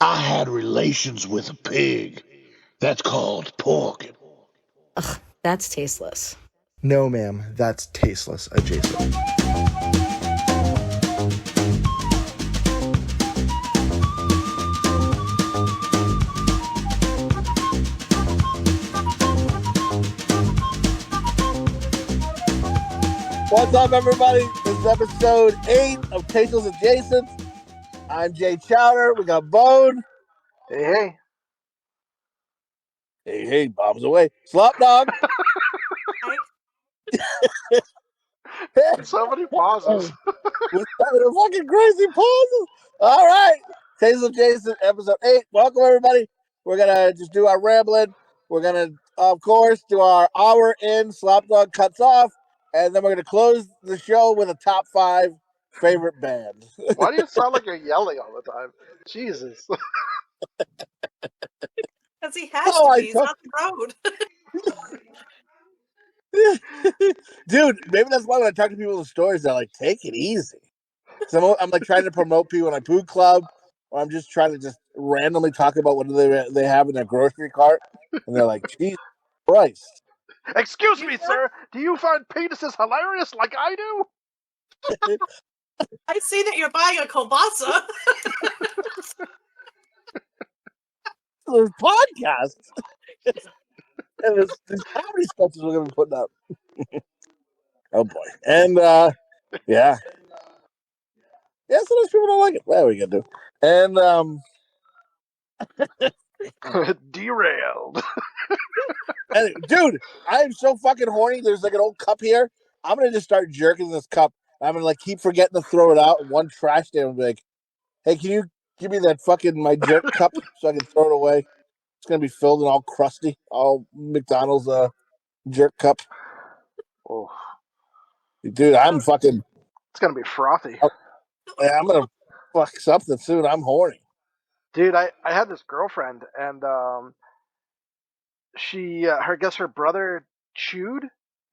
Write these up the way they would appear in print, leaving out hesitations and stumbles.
I had relations with a pig. That's called porking. Ugh, that's tasteless. No, ma'am, that's tasteless adjacent. What's up, everybody? This is episode 8 of Tasteless Adjacent. I'm Jay Chowder. We got Bone. Hey, hey. Hey, hey, bombs away. Slopdog. So many pauses. With fucking crazy pauses. All right. Tasteless Adjacent, episode 8. Welcome, everybody. We're going to just do our rambling. We're going to, of course, do our hour in. Slopdog cuts off. And then we're going to close the show with a top 5 favorite band. Why do you sound like you're yelling all the time? Jesus. Because he has to be. He's on the road. Dude, maybe that's why when I talk to people with stories, they're like, take it easy. So I'm like trying to promote people in my food club, or I'm just trying to just randomly talk about what they have in their grocery cart. And they're like, Jesus Christ. Excuse me, sir. Do you find penises hilarious like I do? I see that you're buying a kielbasa. There's podcasts. And there's comedy sketches we're going to be putting up. Oh, boy. And, yeah. Yeah, sometimes people don't like it. Well, we can do. And, Derailed. Anyway, dude, I am so fucking horny. There's like an old cup here. I'm gonna just start jerking this cup. I'm gonna like keep forgetting to throw it out. And one trash day, I'm like, "Hey, can you give me that fucking my jerk cup so I can throw it away?" It's gonna be filled and all crusty, all McDonald's jerk cup. Oh, dude, I'm fucking. It's gonna be frothy. Yeah, I'm gonna fuck something soon. I'm horny. Dude, I had this girlfriend, and she, I guess her brother chewed,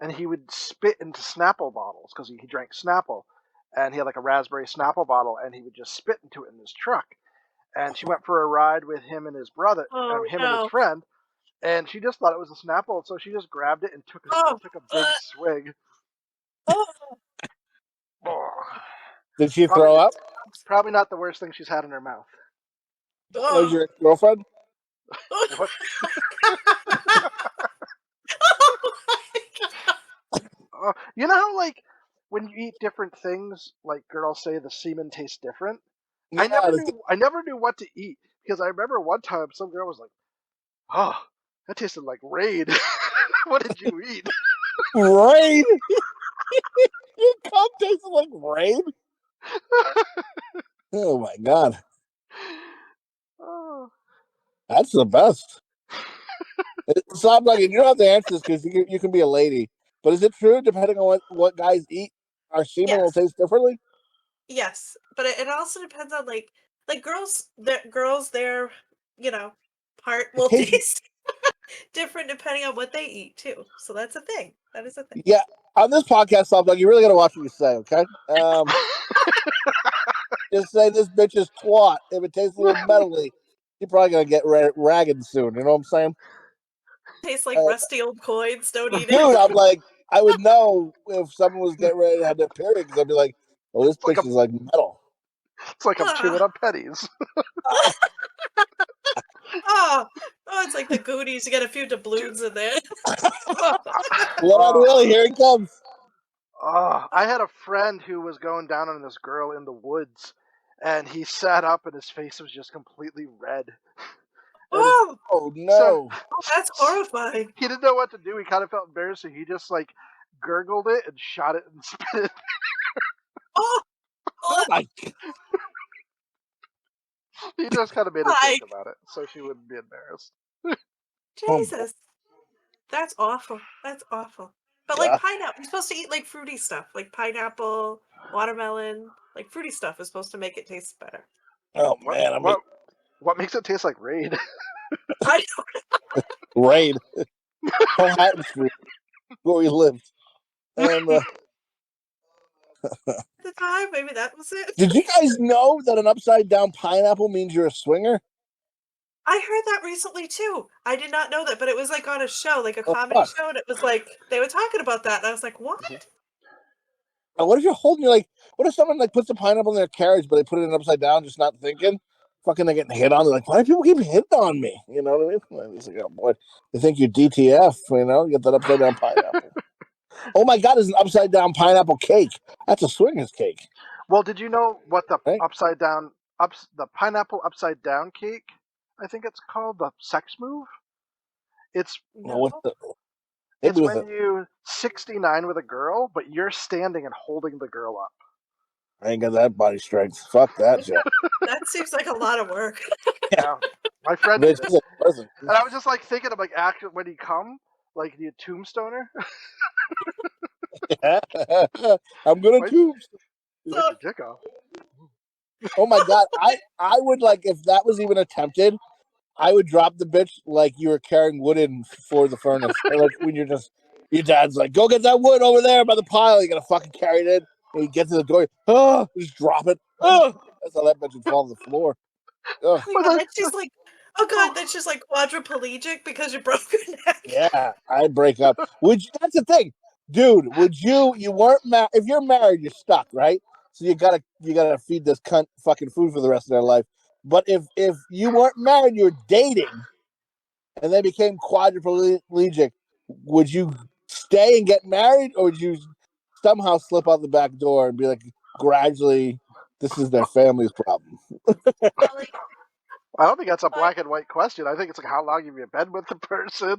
and he would spit into Snapple bottles because he drank Snapple, and he had like a raspberry Snapple bottle, and he would just spit into it in his truck. And she went for a ride with him and his brother, and his friend, and she just thought it was a Snapple, so she just grabbed it and took a big swig. Did she throw up? Probably not the worst thing she's had in her mouth. Was your girlfriend? What? You know how, like, when you eat different things, like girls say the semen tastes different? Yeah, I never knew what to eat, because I remember one time some girl was like, "Oh, that tasted like Raid." What did you eat? Raid? Your cum tasted like Raid? Oh my god. Oh. That's the best. So I'm like, you don't have to answer this because you can be a lady. But is it true, depending on what guys eat, our semen will taste differently? Yes, but it also depends on like girls, their part will taste different depending on what they eat too. So that's a thing. That is a thing. Yeah, on this podcast, Slopdog, you really got to watch what you say, okay? Just say this bitch is twat. If it tastes a little metally, you're probably gonna get ragged soon. You know what I'm saying? Tastes like rusty old coins. Don't eat it. Dude, I'm like, I would know if someone was getting ready to have their period because I'd be like, "Oh, this bitch is like metal." It's like I'm chewing on pennies. Oh, it's like the Goonies. You get a few doubloons in there. Lord, really, here he comes. I had a friend who was going down on this girl in the woods, and he sat up and his face was just completely red. Oh no. That's horrifying. He didn't know what to do. He kind of felt embarrassing. He just like gurgled it and shot it and spit it. Oh my God. He just kind of made a joke about it so she wouldn't be embarrassed. Jesus. That's awful. That's awful. But like pineapple, you're supposed to eat like fruity stuff, like pineapple, watermelon, like fruity stuff is supposed to make it taste better. Oh man, what makes it taste like Raid? I don't know. Raid. Manhattan Street, where we lived. And at the time, maybe that was it. Did you guys know that an upside down pineapple means you're a swinger? I heard that recently too. I did not know that, but it was like on a show, like a Oh, comedy fuck. show, and it was like they were talking about that, and I was like, "What?" And what if you're holding your, like, what if someone like puts a pineapple in their carriage, but they put it upside down, just not thinking? Fucking, they're getting hit on. They're like, why do people keep hitting on me? You know what I mean? It's like, oh boy, they think you're DTF. You know, you get that upside down pineapple. Oh my God, there's an upside down pineapple cake. That's a swingers cake, Well, did you know what the right? the pineapple upside down cake? I think it's called the sex move. It's Well, what No. the? it's Maybe with when it. you 69 with a girl, but you're standing and holding the girl up. I ain't got that body strength. Fuck that shit. That seems like a lot of work. Yeah, my friend Bitch did it, is a person. and I was just like thinking of like actually when you come, like the tombstoner. I'm gonna Wipe, tube. wipe So your dick off. Oh my God, I would like if that was even attempted. I would drop the bitch like you were carrying wood in for the furnace. Or like when you're just, your dad's like, go get that wood over there by the pile. You gotta fucking carry it in. And you get to the door, just drop it. That's how that bitch would fall on the floor. oh Or yeah, the, then she's like, "Oh God," then she's like quadriplegic because you broke her neck. Yeah, I'd break up. Would you, that's the thing, dude. Would you weren't married? If you're married, you're stuck, right? So you gotta feed this cunt fucking food for the rest of their life. But if you weren't married, you're dating, and then became quadriplegic, would you stay and get married, or would you somehow slip out the back door and be like, gradually, this is their family's problem? Well, like, I don't think that's a like, black and white question. I think it's like how long have you been with the person?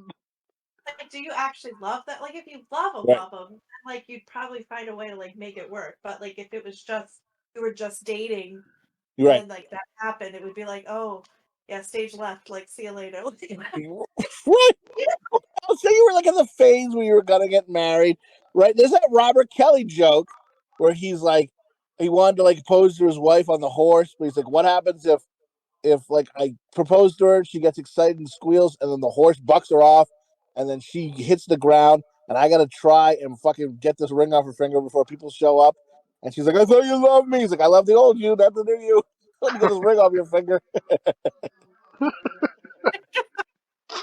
do you actually love that? Like, if you love them, Right, love them, then, like you'd probably find a way to like make it work. But like, if it was just you were just dating, you're and right. then like that happened, it would be like, "Oh, yeah, stage left. Like, see you later." Right. So you were like in the phase where you were gonna get married, right? There's that Robert Kelly joke where he's like, he wanted to like propose to his wife on the horse, but he's like, what happens if like I propose to her, she gets excited and squeals, and then the horse bucks her off, and then she hits the ground, and I gotta try and fucking get this ring off her finger before people show up. And she's like, I thought you loved me. He's like, I love the old you, not the new you. Let me get this ring off your finger.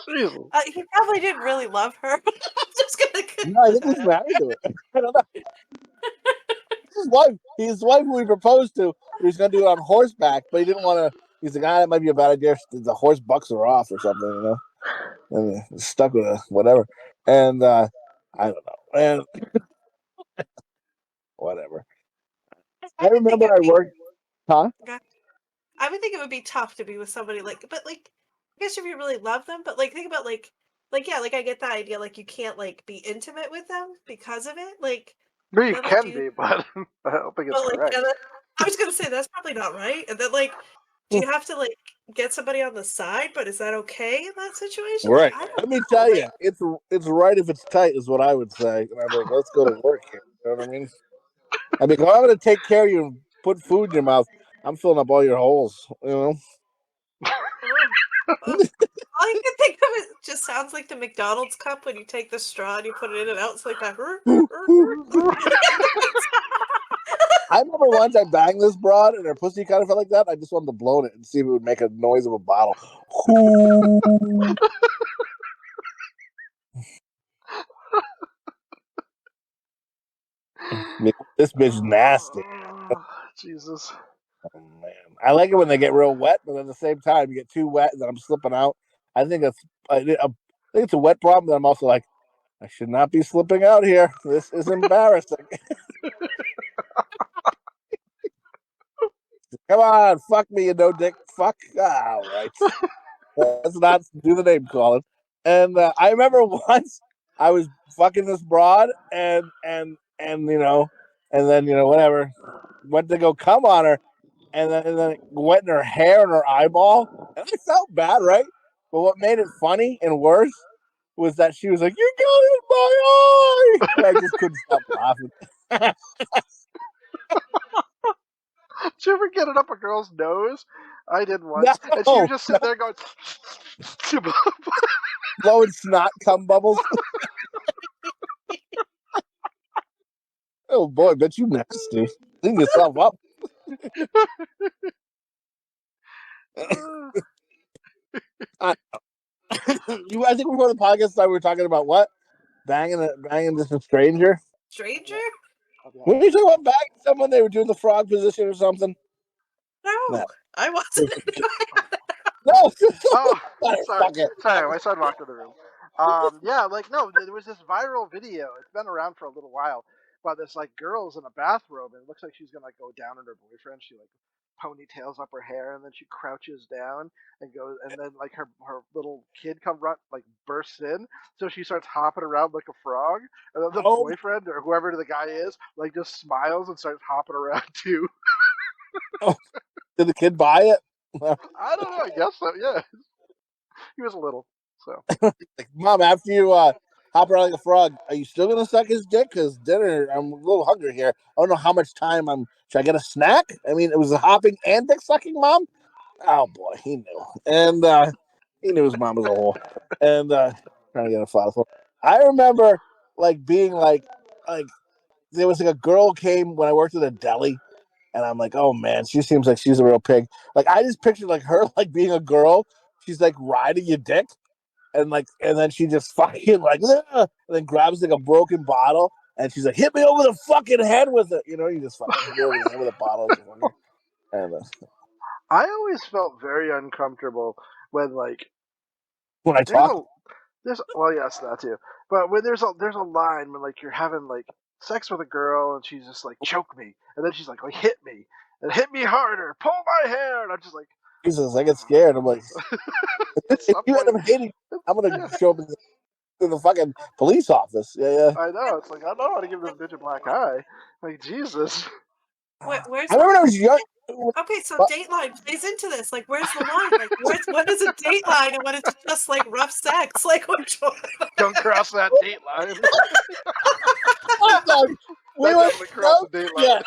Jesus. He probably didn't really love her. I'm just gonna No, I put think that he's out. married to it. I don't know. His wife who he proposed to, he was gonna do it on horseback, but he didn't want to. He's like, that might be a bad idea. The horse bucks her off or something, and stuck with her, whatever. And I don't know, and whatever. I I would think remember it would I be. worked, huh? I would think it would be tough to be with somebody like, but like, I guess if you really love them, but like, think about like yeah, like I get that idea. Like, you can't like be intimate with them because of it. Like, Maybe you then like, do can you? be, but I don't think it's But like, correct. I was gonna say that's probably not right. And then like, do you have to like get somebody on the side? But is that okay in that situation? Like, Right. I don't Let me know. tell Like, you, it's right if it's tight, is what I would say. And I'm like, let's go to work here. You know what I mean? I mean, if I'm gonna take care of you and put food in your mouth, I'm filling up all your holes. You know? oh, oh. All I can think of it just sounds like the McDonald's cup when you take the straw and you put it in and out. It's like that. I remember once I banged this broad and her pussy kind of felt like that. I just wanted to blow it and see if it would make a noise of a bottle. This bitch is nasty. Jesus. Oh, man. I like it when they get real wet, but at the same time, you get too wet and then I'm slipping out. I think I think it's a wet problem, but I'm also like, I should not be slipping out here. This is embarrassing. Come on, fuck me, you no dick. Fuck. All right. Let's not do the name calling. And I remember once I was fucking this broad, and and then whatever, went to go come on her, and then it went in her hair and her eyeball, and I felt bad, right? But what made it funny and worse was that she was like, "You got it in my eye," and I just couldn't stop laughing. Did you ever get it up a girl's nose? I did once. And she would No, just sit there going, blowing snot cum bubbles. Oh boy, bet you nasty. Clean yourself up. I think before the podcast started, we were talking about what? Banging just a stranger? Stranger? Yeah. When you talking about banging someone, they were doing the frog position or something? No, No. I wasn't. No. Oh, sorry. Motherfucker. Sorry, my son walked in the room. Yeah, like no, there was this viral video. It's been around for a little while, about this like girl's in a bathrobe and it looks like she's gonna like go down on her boyfriend. She like ponytails up her hair and then she crouches down and goes, and then like her little kid like bursts in, so she starts hopping around like a frog, and then the Oh, boyfriend or whoever the guy is like just smiles and starts hopping around too. did the kid buy it? I don't know. I guess so. Yeah, he was little, so. Like, Mom, after you hop around like a frog, are you still gonna suck his dick? Because dinner, I'm a little hungry here. I don't know how much time I'm. Should I get a snack? I mean, it was a hopping and dick sucking, Mom. Oh boy, he knew, and he knew his mom was a whore, and trying to get a father. I remember like being like there was like a girl came when I worked at a deli, and I'm like, oh man, she seems like she's a real pig. Like I just pictured like her like being a girl. She's like riding your dick, and then she just fucking like, "Ugh," and then grabs like a broken bottle, and she's like, hit me over the fucking head with it. You know, you just fucking hit me over the head with a bottle. And I always felt very uncomfortable when like when I there's talk, a there's well yes that too, but when there's a line when like you're having like sex with a girl and she's just like choke me and then she's like hit me and hit me harder, pull my hair, and I'm just like Jesus, I get scared. I'm like, at if some you end point up hating, I'm gonna yeah, show up in the fucking police office. Yeah. I know it's like I don't know how to give this bitch a black eye, like Jesus. Where's I the remember when I was young. okay? So What? Dateline plays into this. Like, where's the line? Like, what is a Dateline and what is just like rough sex? Like, which one? Don't cross that date line. We That were definitely crossed the date line.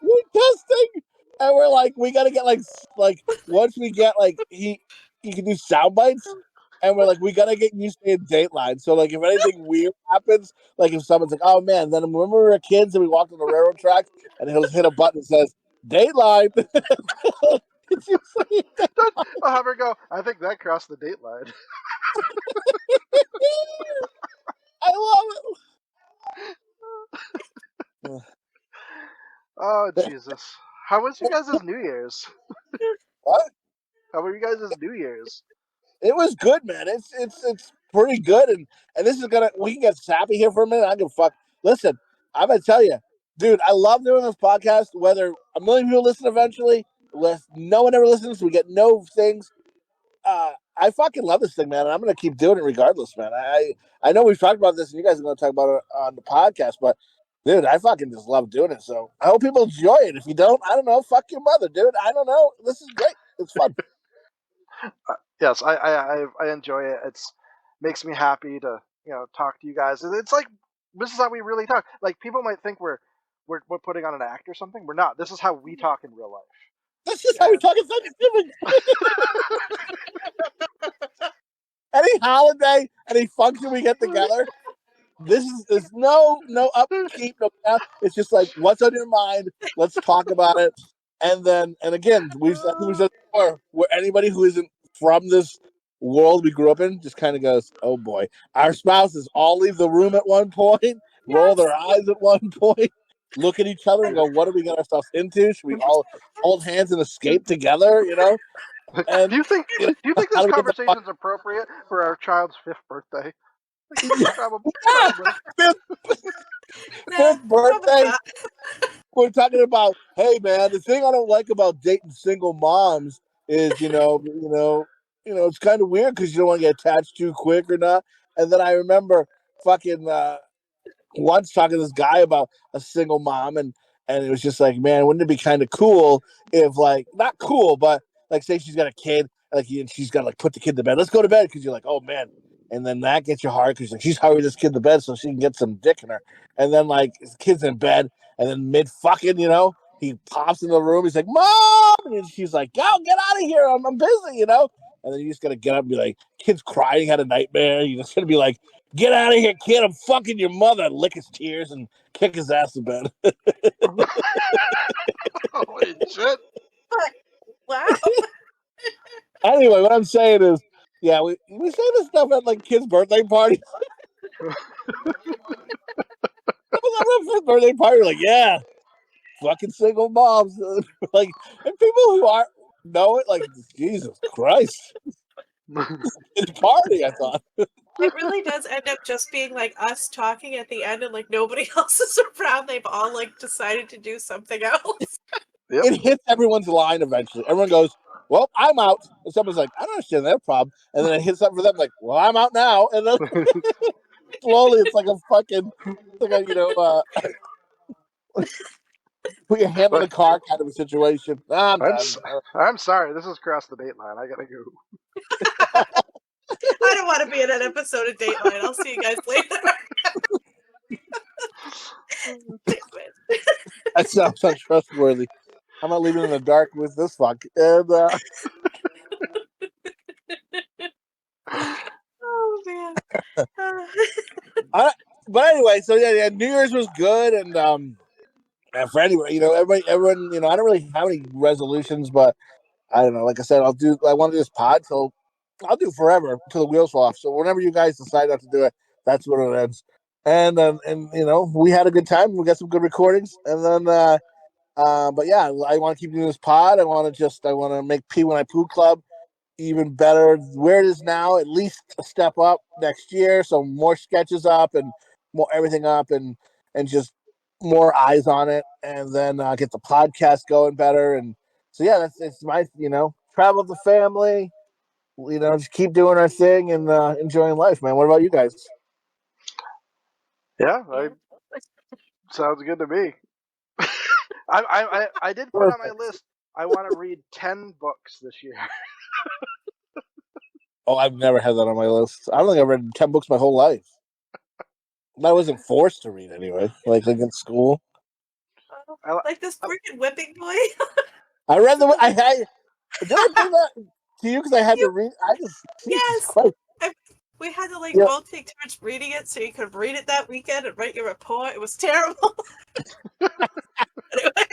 we're testing, and we're like, we gotta get like once we get like he can do sound bites, and we're like, we gotta get used to a Dateline. So like, if anything weird happens, like if someone's like, oh man, then remember we were kids and we walked on the railroad tracks, and he'll hit a button that says Dateline. It's just like, I'll have her go, I think that crossed the date line. I love Oh it. Jesus! How was you guys' New Year's? What? How were you guys' New Year's? It was good, man. It's pretty good, and this is gonna we can get sappy here for a minute. I can fuck. Listen, I'm gonna tell you, dude. I love doing this podcast. Whether a million people listen eventually, no one ever listens, we get no things. I fucking love this thing, man, and I'm gonna keep doing it regardless, man. I know we've talked about this, and you guys are gonna talk about it on the podcast, but dude, I fucking just love doing it. So I hope people enjoy it. If you don't, I don't know. Fuck your mother, dude. I don't know. This is great. It's fun. Yes, I enjoy it. It's makes me happy to talk to you guys. It's like this is how we really talk. Like people might think we're putting on an act or something. We're not. This is how we talk in real life. That's just how we talk at Thanksgiving. Any holiday, any function we get together, there's no upkeep, no down. It's just like what's on your mind. Let's talk about it, and again, we've said before, where anybody who isn't from this world we grew up in just kind of goes, oh boy, our spouses all leave the room at one point, roll their eyes at one point, look at each other and go, what do we get ourselves into? Should we all hold hands and escape together? You know. And do you think you know, this how do we get the conversation is appropriate for our child's 5th birthday? Probably. Fifth birthday? We're talking about, hey man, the thing I don't like about dating single moms is, it's kind of weird because you don't want to get attached too quick or not. And then I remember fucking once talking to this guy about a single mom, and it was just like, man, wouldn't it be kind of cool if like not cool, but like say she's got a kid, like she's got to like put the kid to bed. Let's go to bed because you're like, oh man. And then that gets you hard because like she's hurry this kid to bed so she can get some dick in her. And then like his kid's in bed, and then mid fucking, he pops in the room. He's like, "Mom!" And she's like, "Go, get out of here! I'm busy," And then you just gotta get up and be like, "Kid's crying, had a nightmare." You just gotta be like, "Get out of here, kid! I'm fucking your mother!" Lick his tears and kick his ass in bed. Holy shit! Wow. Anyway, what I'm saying is, Yeah, we say this stuff at like kids' birthday parties. Birthday party, like, yeah, fucking single moms, like, and people who aren't know it, like, Jesus Christ, it's party. I thought It really does end up just being like us talking at the end, and like nobody else is around. They've all like decided to do something else. Yep. it hits everyone's line eventually. Everyone goes, "Well, I'm out," and someone's like, "I don't understand their problem," and then it hits up for them, like, "Well, I'm out now," and then slowly, it's like a fucking, like a put your hand on the car kind of a situation. I'm done. I'm sorry. This has crossed the date line. I gotta go. I don't want to be in an episode of Dateline. I'll see you guys later. That sounds untrustworthy. I'm not leaving in the dark with this fuck. And Oh man. but anyway, so yeah, New Year's was good, and for anyway, everyone, I don't really have any resolutions, but I don't know. Like I said, I want to do this pod till I'll do forever until the wheels fall off. So whenever you guys decide not to do it, that's when it ends. And we had a good time. We got some good recordings, and then but yeah, I want to keep doing this pod. I want to make Pee When I Poo Club even better where it is now, at least a step up next year. So more sketches up and more everything up, and just more eyes on it, and then get the podcast going better. And so yeah, it's my travel with the family, just keep doing our thing and enjoying life, man. What about you guys? Yeah, sounds good to me. I did put on my list. I want to read 10 books this year. Oh, I've never had that on my list. I don't think I've read 10 books my whole life. I wasn't forced to read anyway, like in school. Like this freaking whipping boy. I read did I bring that to you because I had to read? Yes. Christ. We had to both take turns reading it so you could read it that weekend and write your report. It was terrible. Anyway.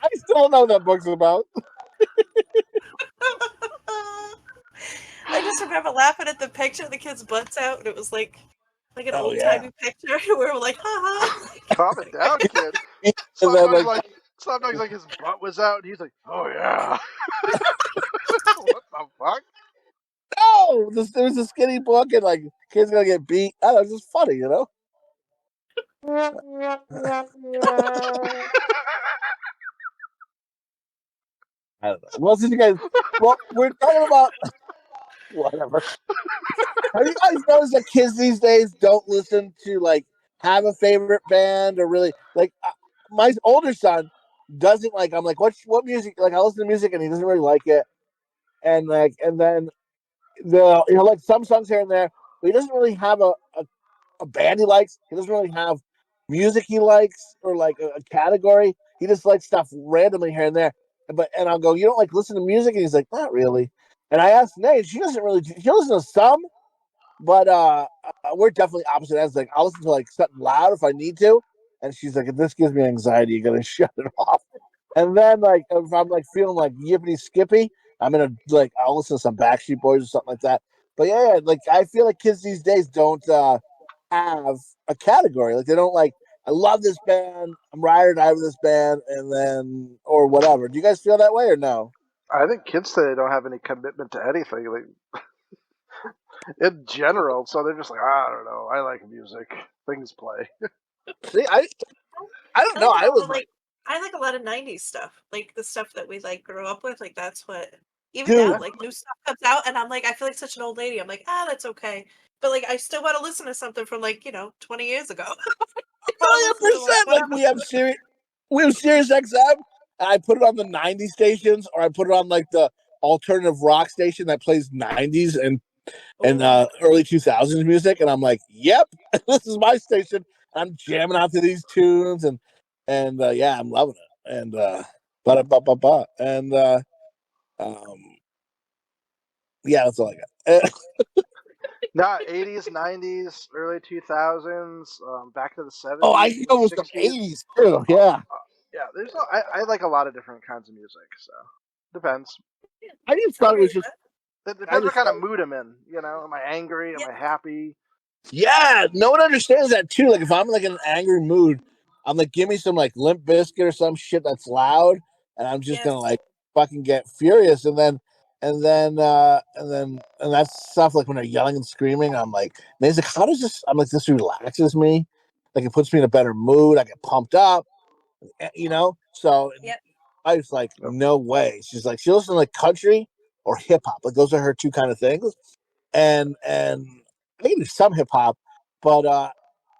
I still don't know what that book's about. I just remember laughing at the picture of the kid's butts out, and it was like an old-timey picture. We were like, ha. Calm it down, kid. Sometimes like his butt was out, and he's like, oh yeah. What the fuck? No, there was a skinny book, and like kids gonna get beat. I don't know, it's just funny, I don't know. Well, since you guys, we're talking about whatever. Have you guys noticed that kids these days don't listen to have a favorite band or really my older son doesn't like. I'm like, what music? Like I listen to music and he doesn't really like it, and then like some songs here and there, but he doesn't really have a band he likes. He doesn't really have music he likes or like a category. He just likes stuff randomly here and there. And I'll go, you don't listen to music? And he's like, not really. And I asked Nate, she doesn't really. She listens to some, but we're definitely opposite ends. Like I'll listen to something loud if I need to, and she's like, if this gives me anxiety, you gotta shut it off. And then if I'm feeling yippity skippy, I'm gonna I'll listen to some Backstreet Boys or something like that. But yeah, I feel like kids these days don't have a category. They don't I love this band, I'm ride or die with this band, and then or whatever. Do you guys feel that way or no? I think kids today don't have any commitment to anything. In general, so they're just like, I don't know. I like music. Things play. See, I don't know. I was I like a lot of '90s stuff, like the stuff that we grew up with. That's what even Dude. now, new stuff comes out, and I'm I feel like such an old lady. I'm like, that's okay, but I still want to listen to something from 20 years ago. 100%. We have Sirius XM. And I put it on the '90s stations, or I put it on the alternative rock station that plays '90s and early 2000s music, and I'm like, yep, this is my station. I'm jamming out to these tunes, and yeah, I'm loving it. And and yeah, that's all I got. Nah, 80s, 90s, early 2000s, back to the 70s. Oh, I can go with some 80s too. Yeah. Yeah, I like a lot of different kinds of music, so depends. I just thought it was just It depends what kind of mood I'm in. You know, am I angry? Am I happy? Yeah, no one understands that too. Like if I'm like in an angry mood, I'm like, give me some like Limp Bizkit or some shit that's loud, and I'm just gonna like fucking get furious. And that's stuff like when they're yelling and screaming. I'm like, man, it's like, how does this? I'm like, this relaxes me. Like it puts me in a better mood. I get pumped up, you know. So I was like, no way. She's like, she listens to like country or hip hop. Like those are her two kind of things. And I can do some hip hop, but I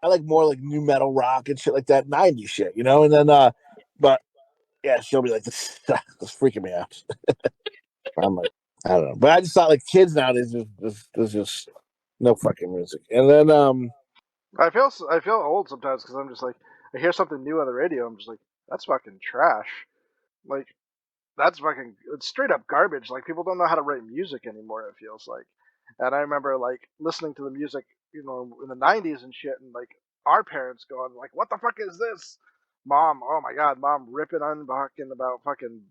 like more like new metal rock and shit like that, 90s shit, you know. And then, but yeah, she'll be like, this is freaking me out. I'm like, I don't know, but I just thought like kids nowadays, there's just no fucking music. And then, I feel old sometimes because I'm just like, I hear something new on the radio. I'm just like, that's fucking trash. Like, that's fucking, it's straight up garbage. Like, people don't know how to write music anymore, it feels like. And I remember, like, listening to the music, you know, in the 90s and shit, and, like, our parents going, like, what the fuck is this? Mom, oh my god, mom ripping on fucking about fucking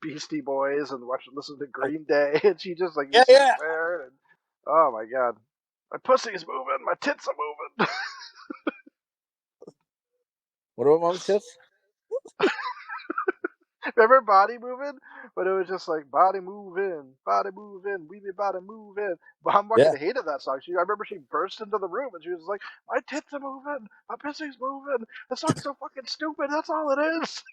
Beastie Boys and listen to Green Day, and she just, like, sits there, and, oh my god. My pussy's moving, my tits are moving. what about Mom's tits? Remember Body Moving? But it was just like body moving, we be body moving. Mom fucking hated that song. I remember she burst into the room and she was like, my tits are moving, my pussy's moving. The song's so fucking stupid, that's all it is.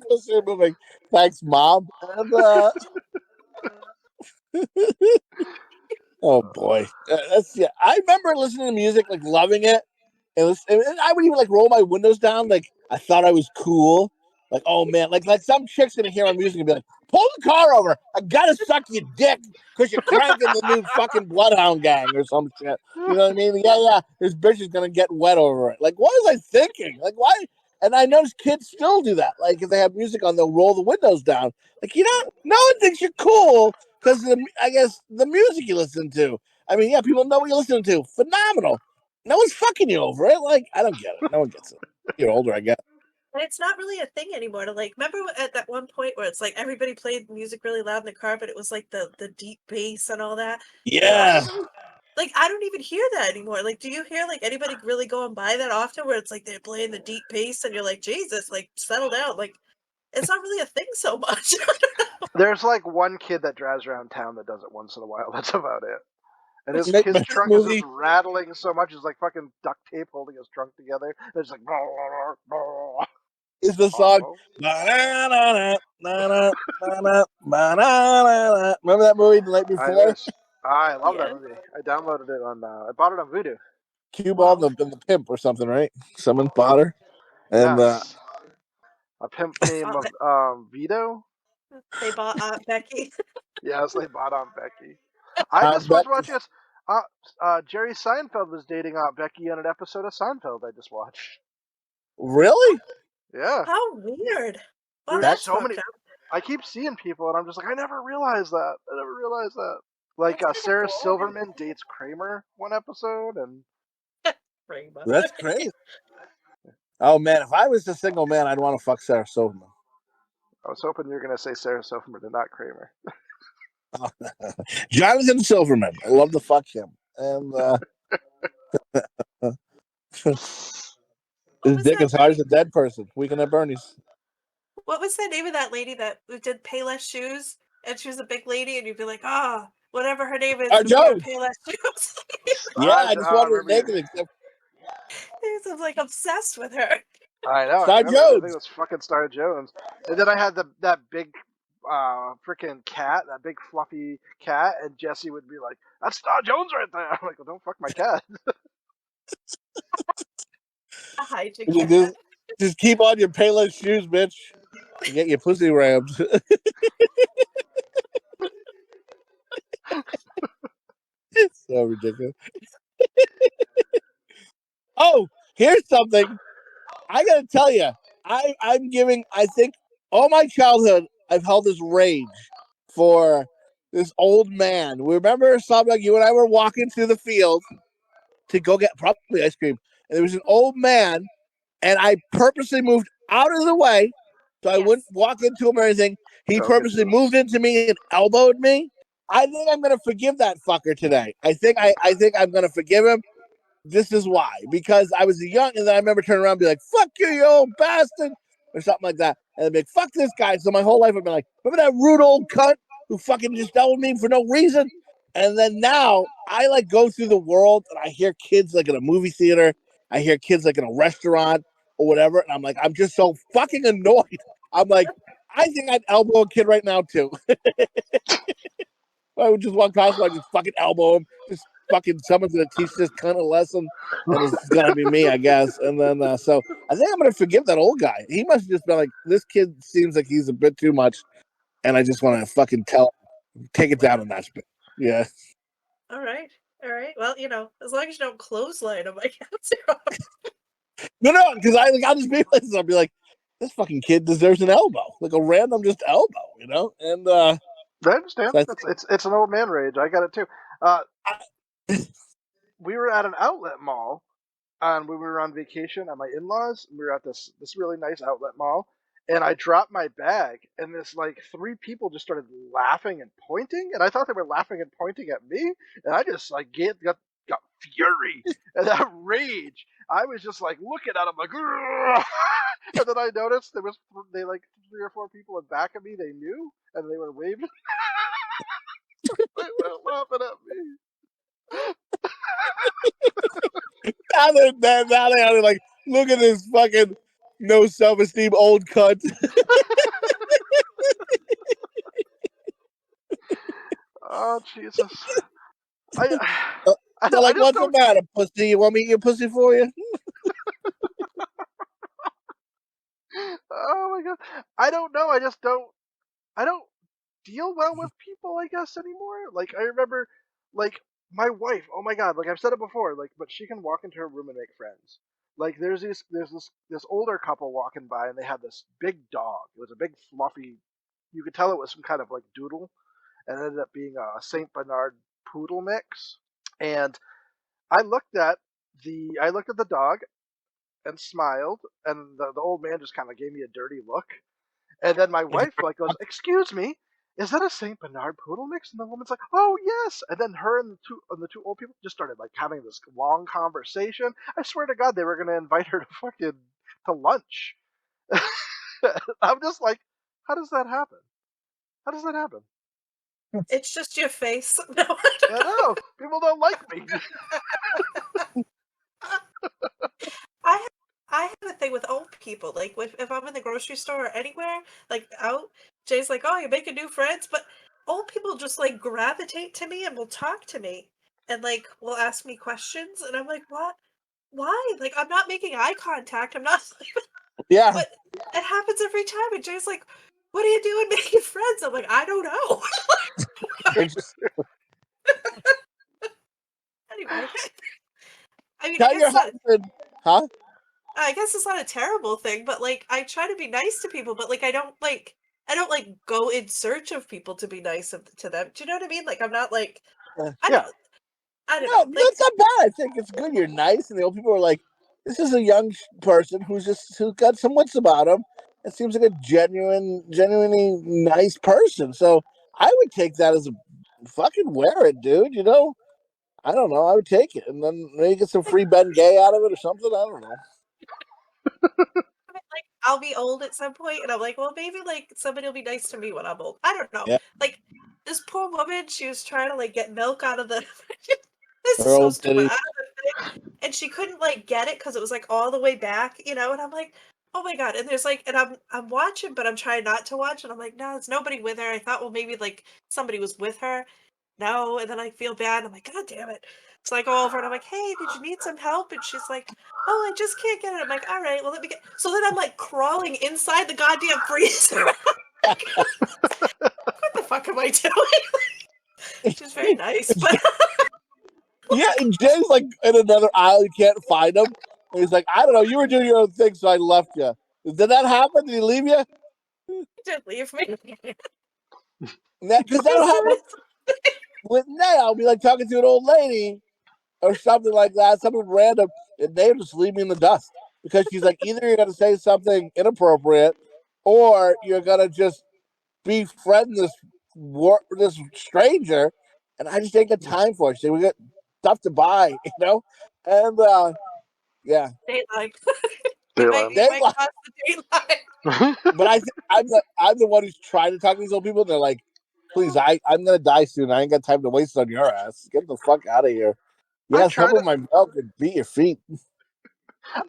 Pussy moving. Thanks, Mom. And, oh boy, I remember listening to music, like loving it. And I would even like roll my windows down, like I thought I was cool. Like, oh man, like some chick's gonna hear my music and be like, "Pull the car over! I gotta suck your dick because you're cranking the new fucking Bloodhound Gang or some shit." You know what I mean? Yeah. This bitch is gonna get wet over it. Like, what was I thinking? Like, why? And I notice kids still do that. Like, if they have music on, they'll roll the windows down. Like, you know, no one thinks you're cool because I guess the music you listen to. I mean, yeah, people know what you're listening to. Phenomenal. No one's fucking you over it. Like, I don't get it. No one gets it. You're older, I guess. And it's not really a thing anymore to like, remember at that one point where it's like everybody played music really loud in the car, but it was like the deep bass and all that? Yeah. Like, I don't even hear that anymore. Like, do you hear like anybody really going by that often where it's like they're playing the deep bass and you're like, Jesus, like settle down. Like, it's not really a thing so much. There's like one kid that drives around town that does it once in a while. That's about it. And his trunk is just rattling so much. It's like fucking duct tape holding his trunk together. It's like. Is the song? Remember that movie the night before? I love that movie. I downloaded it on. I bought it on Voodoo. Cue Ball and the pimp or something, right? Someone bought her. And yes. A pimp named Vito. They bought Aunt Becky. Yes, they bought Aunt Becky. I just was watching this. Jerry Seinfeld was dating Aunt Becky on an episode of Seinfeld I just watched. Really? Yeah. How weird. Well, that's so many. I keep seeing people, and I'm just like, I never realized that. Like Sarah Silverman dates Kramer one episode, and that's crazy. Oh man, if I was a single man, I'd want to fuck Sarah Silverman. I was hoping you were going to say Sarah Silverman and not Kramer. Jonathan Silverman. I love to fuck him. And his dick is hard as a dead person. Weekend at Bernie's. What was the name of that lady that did Payless Shoes? And she was a big lady, and you'd be like, whatever her name is, Payless Shoes. Yeah, I just wanted her naked. I'm like obsessed with her. I know. Star Jones. I think it was fucking Star Jones. And then I had that big freaking cat, that big fluffy cat, and Jesse would be like, "That's Star Jones right there." I'm like, well, don't fuck my cat. Just keep on your Payless shoes, bitch. You get your pussy rammed. It's so ridiculous. Oh, here's something. I gotta tell you, I think all my childhood, I've held this rage for this old man. Remember, Slopdog, you and I were walking through the field to go get probably ice cream, and there was an old man, and I purposely moved out of the way so I wouldn't walk into him or anything. He Go get purposely you. moved into me and elbowed me. I think I'm gonna forgive that fucker today. I think I'm gonna forgive him. This is why. Because I was young, and then I remember turning around and be like, "Fuck you, you old bastard," or something like that, and I'd be like, "Fuck this guy." So my whole life I've been like, "Remember that rude old cunt who fucking just dealt with me for no reason?" And then now I like go through the world and I hear kids like in a movie theater, I hear kids like in a restaurant or whatever, and I'm like, I'm just so fucking annoyed. I'm like, I think I'd elbow a kid right now too. I would just walk past him, I just fucking elbow him. Just fucking someone's gonna teach this kind of lesson, and it's gonna be me, I guess. And then so I think I'm gonna forgive that old guy. He must have just been like, this kid seems like he's a bit too much, and I just want to fucking take it down a notch. Yeah. All right. Well, as long as you don't clothesline him, I guess. No, because I'll just be like this. I'll be like, this fucking kid deserves an elbow, like a random just elbow, And I understand. so It's an old man rage. I got it too. We were at an outlet mall, and we were on vacation at my in-laws. We were at this really nice outlet mall, and I dropped my bag, and this like three people just started laughing and pointing, and I thought they were laughing and pointing at me, and I just like got fury and that rage. I was just like looking at them like, "Grr!" And then I noticed they like 3 or 4 people in back of me they knew, and they were waving. They were laughing at me. now they're like, look at this fucking no self-esteem old cunt. Oh Jesus! I They're like, just what's the don't. matter, pussy? You want me to eat your pussy for you? Oh my God! I don't know. I just don't. I don't deal well with people, I guess, anymore. Like I remember, like my wife. Oh my God! Like I've said it before. Like, but she can walk into her room and make friends. Like there's this older couple walking by, and they had this big dog. It was a big fluffy. You could tell it was some kind of like doodle, and it ended up being a Saint Bernard poodle mix. And I looked at the dog and smiled, and the old man just kind of gave me a dirty look. And then my wife like goes, "Excuse me, is that a Saint Bernard poodle mix?" And the woman's like, "Oh yes." And then her and the two old people just started like having this long conversation. I swear to God, they were gonna invite her to fucking to lunch. I'm just like, how does that happen? How does that happen? It's just your face. No, I know people don't like me. I have a thing with old people. Like if I'm in the grocery store or anywhere, like out, Jay's like, "Oh, you're making new friends," but old people just like gravitate to me and will talk to me and like will ask me questions, and I'm like, "What? Why?" Like I'm not making eye contact. I'm not. Yeah. But it happens every time, and Jay's like, "What are you doing making friends?" I'm like, "I don't know." Anyway, I mean, Tell your husband, huh? I guess it's not a terrible thing, but like I try to be nice to people, but like I don't like go in search of people to be nice to them. Do you know what I mean? Like I'm not like I Yeah. don't No, know. Like that's not bad. I think it's good. You're nice, and the old people are like, this is a young person who's got some wits about him. It seems like a genuinely nice person. So I would take that as a fucking wear it, dude. I don't know. I would take it, and then maybe get some free Ben Gay out of it or something. I don't know. like I'll be old at some point, and I'm like, well, maybe like somebody will be nice to me when I'm old. I don't know. Yeah. Like this poor woman, she was trying to like get milk out of the. This Her is so old stupid. titties. Out of the thing, and she couldn't like get it because it was like all the way back, And I'm like, oh my God. And there's like, and I'm watching, but I'm trying not to watch. And I'm like, no, there's nobody with her. I thought, well, maybe like somebody was with her. No, and then I feel bad. I'm like, God damn it. So I go over and I'm like, hey, did you need some help? And she's like, oh, I just can't get it. I'm like, all right, well, let me get. So then I'm like crawling inside the goddamn freezer. What the fuck am I doing? She's very nice, but. Yeah, and Jay's like in another aisle. You can't find him. And he's like, I don't know. You were doing your own thing, so I left you. Did that happen? Did he leave you? He did leave me. Because that'll happen with Nay. I'll be like talking to an old lady or something like that, something random, and they just leave me in the dust because she's like, either you're gonna say something inappropriate, or you're gonna just befriend this stranger, and I just ain't got time for it. So we got stuff to buy, and yeah. Dateline. Dateline. You might cross the dateline. But I'm the one who's trying to talk to these old people, and they're like, "Please, I'm gonna die soon. I ain't got time to waste on your ass. Get the fuck out of here." Yes, help with my milk and beat your feet.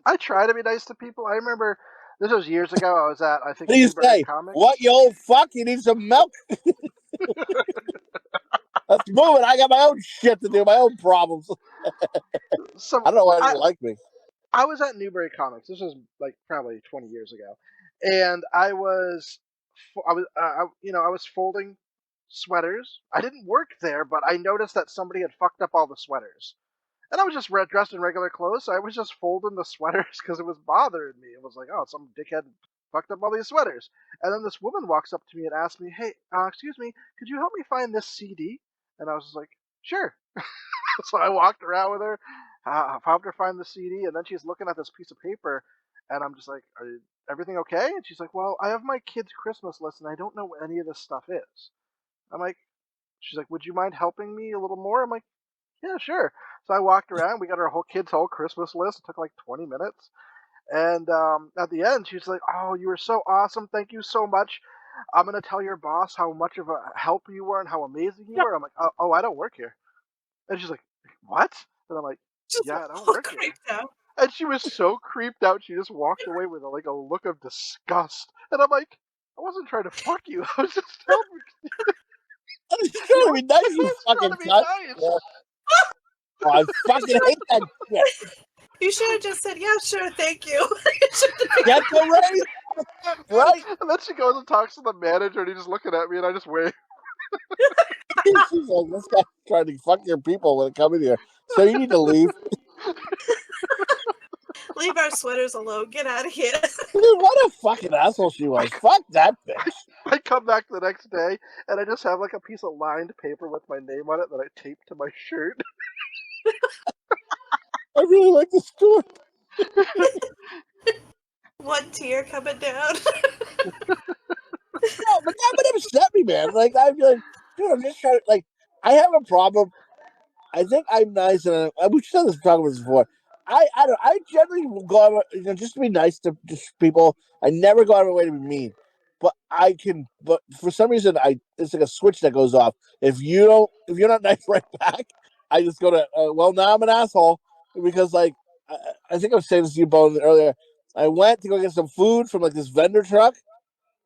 I try to be nice to people. I remember this was years ago. I was at, I think, What do you Newbury say? Comics. What, you old fuck? You need some milk? Let's move it. I got my own shit to do, my own problems. I don't know why they like me. I was at Newbury Comics. This was like probably 20 years ago, and I was folding sweaters. I didn't work there, but I noticed that somebody had fucked up all the sweaters. And I was just dressed in regular clothes, so I was just folding the sweaters because it was bothering me. It was like, oh, some dickhead fucked up all these sweaters. And then this woman walks up to me and asks me, hey, excuse me, could you help me find this CD? And I was just like, sure. So I walked around with her, helped her find the CD, and then she's looking at this piece of paper, and I'm just like, everything okay? And she's like, well, I have my kid's Christmas list, and I don't know what any of this stuff is. She's like, would you mind helping me a little more? I'm like, yeah, sure. So I walked around. We got our kid's whole Christmas list. It took like 20 minutes. And at the end, she's like, oh, you were so awesome. Thank you so much. I'm going to tell your boss how much of a help you were and how amazing you were. I'm like, oh, I don't work here. And she's like, what? And I'm like, yeah, I don't work here. Out. And she was so creeped out, she just walked away with a look of disgust. And I'm like, I wasn't trying to fuck you. I was just telling you. I was just trying to be nice, you fucking cunt. Yeah. Oh, I fucking hate that shit. You should have just said, yeah, sure, thank you. Get the raise, right? And then she goes and talks to the manager, and he's just looking at me, and I just wave. She's like, this guy's trying to fuck your people when coming here. So you need to leave. Leave our sweaters alone. Get out of here. Dude, what a fucking asshole she was. Fuck that bitch. I come back the next day, and I just have a piece of lined paper with my name on it that I taped to my shirt. I really like the story. One tear coming down. No, but that would upset me, man. Like, I'd be like, dude, I'm just trying to, I have a problem. I think I'm nice, and we've said this talking about this before. I generally will go out, just to be nice to just people. I never go out of my way to be mean, but for some reason, it's like a switch that goes off. If you're not nice right back, I just go to, well, now I'm an asshole, because I think I was saying this to you, Bone, earlier. I went to go get some food from this vendor truck,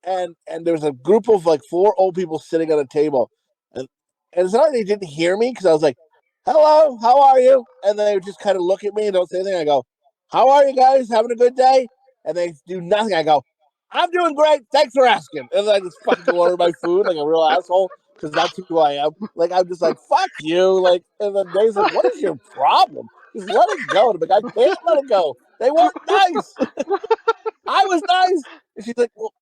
and there was a group of 4 old people sitting on a table, and it's not like they didn't hear me, because I was like, hello, how are you? And they would just kind of look at me and don't say anything. I go, how are you guys? Having a good day? And they do nothing. I go, I'm doing great. Thanks for asking. And then I just fucking go order my food like a real asshole, because that's who I am. I'm just like, fuck you. And then Dave's like, what is your problem? Just let it go. And I'm like, I can't let it go. They weren't nice. I was nice. And she's like, well,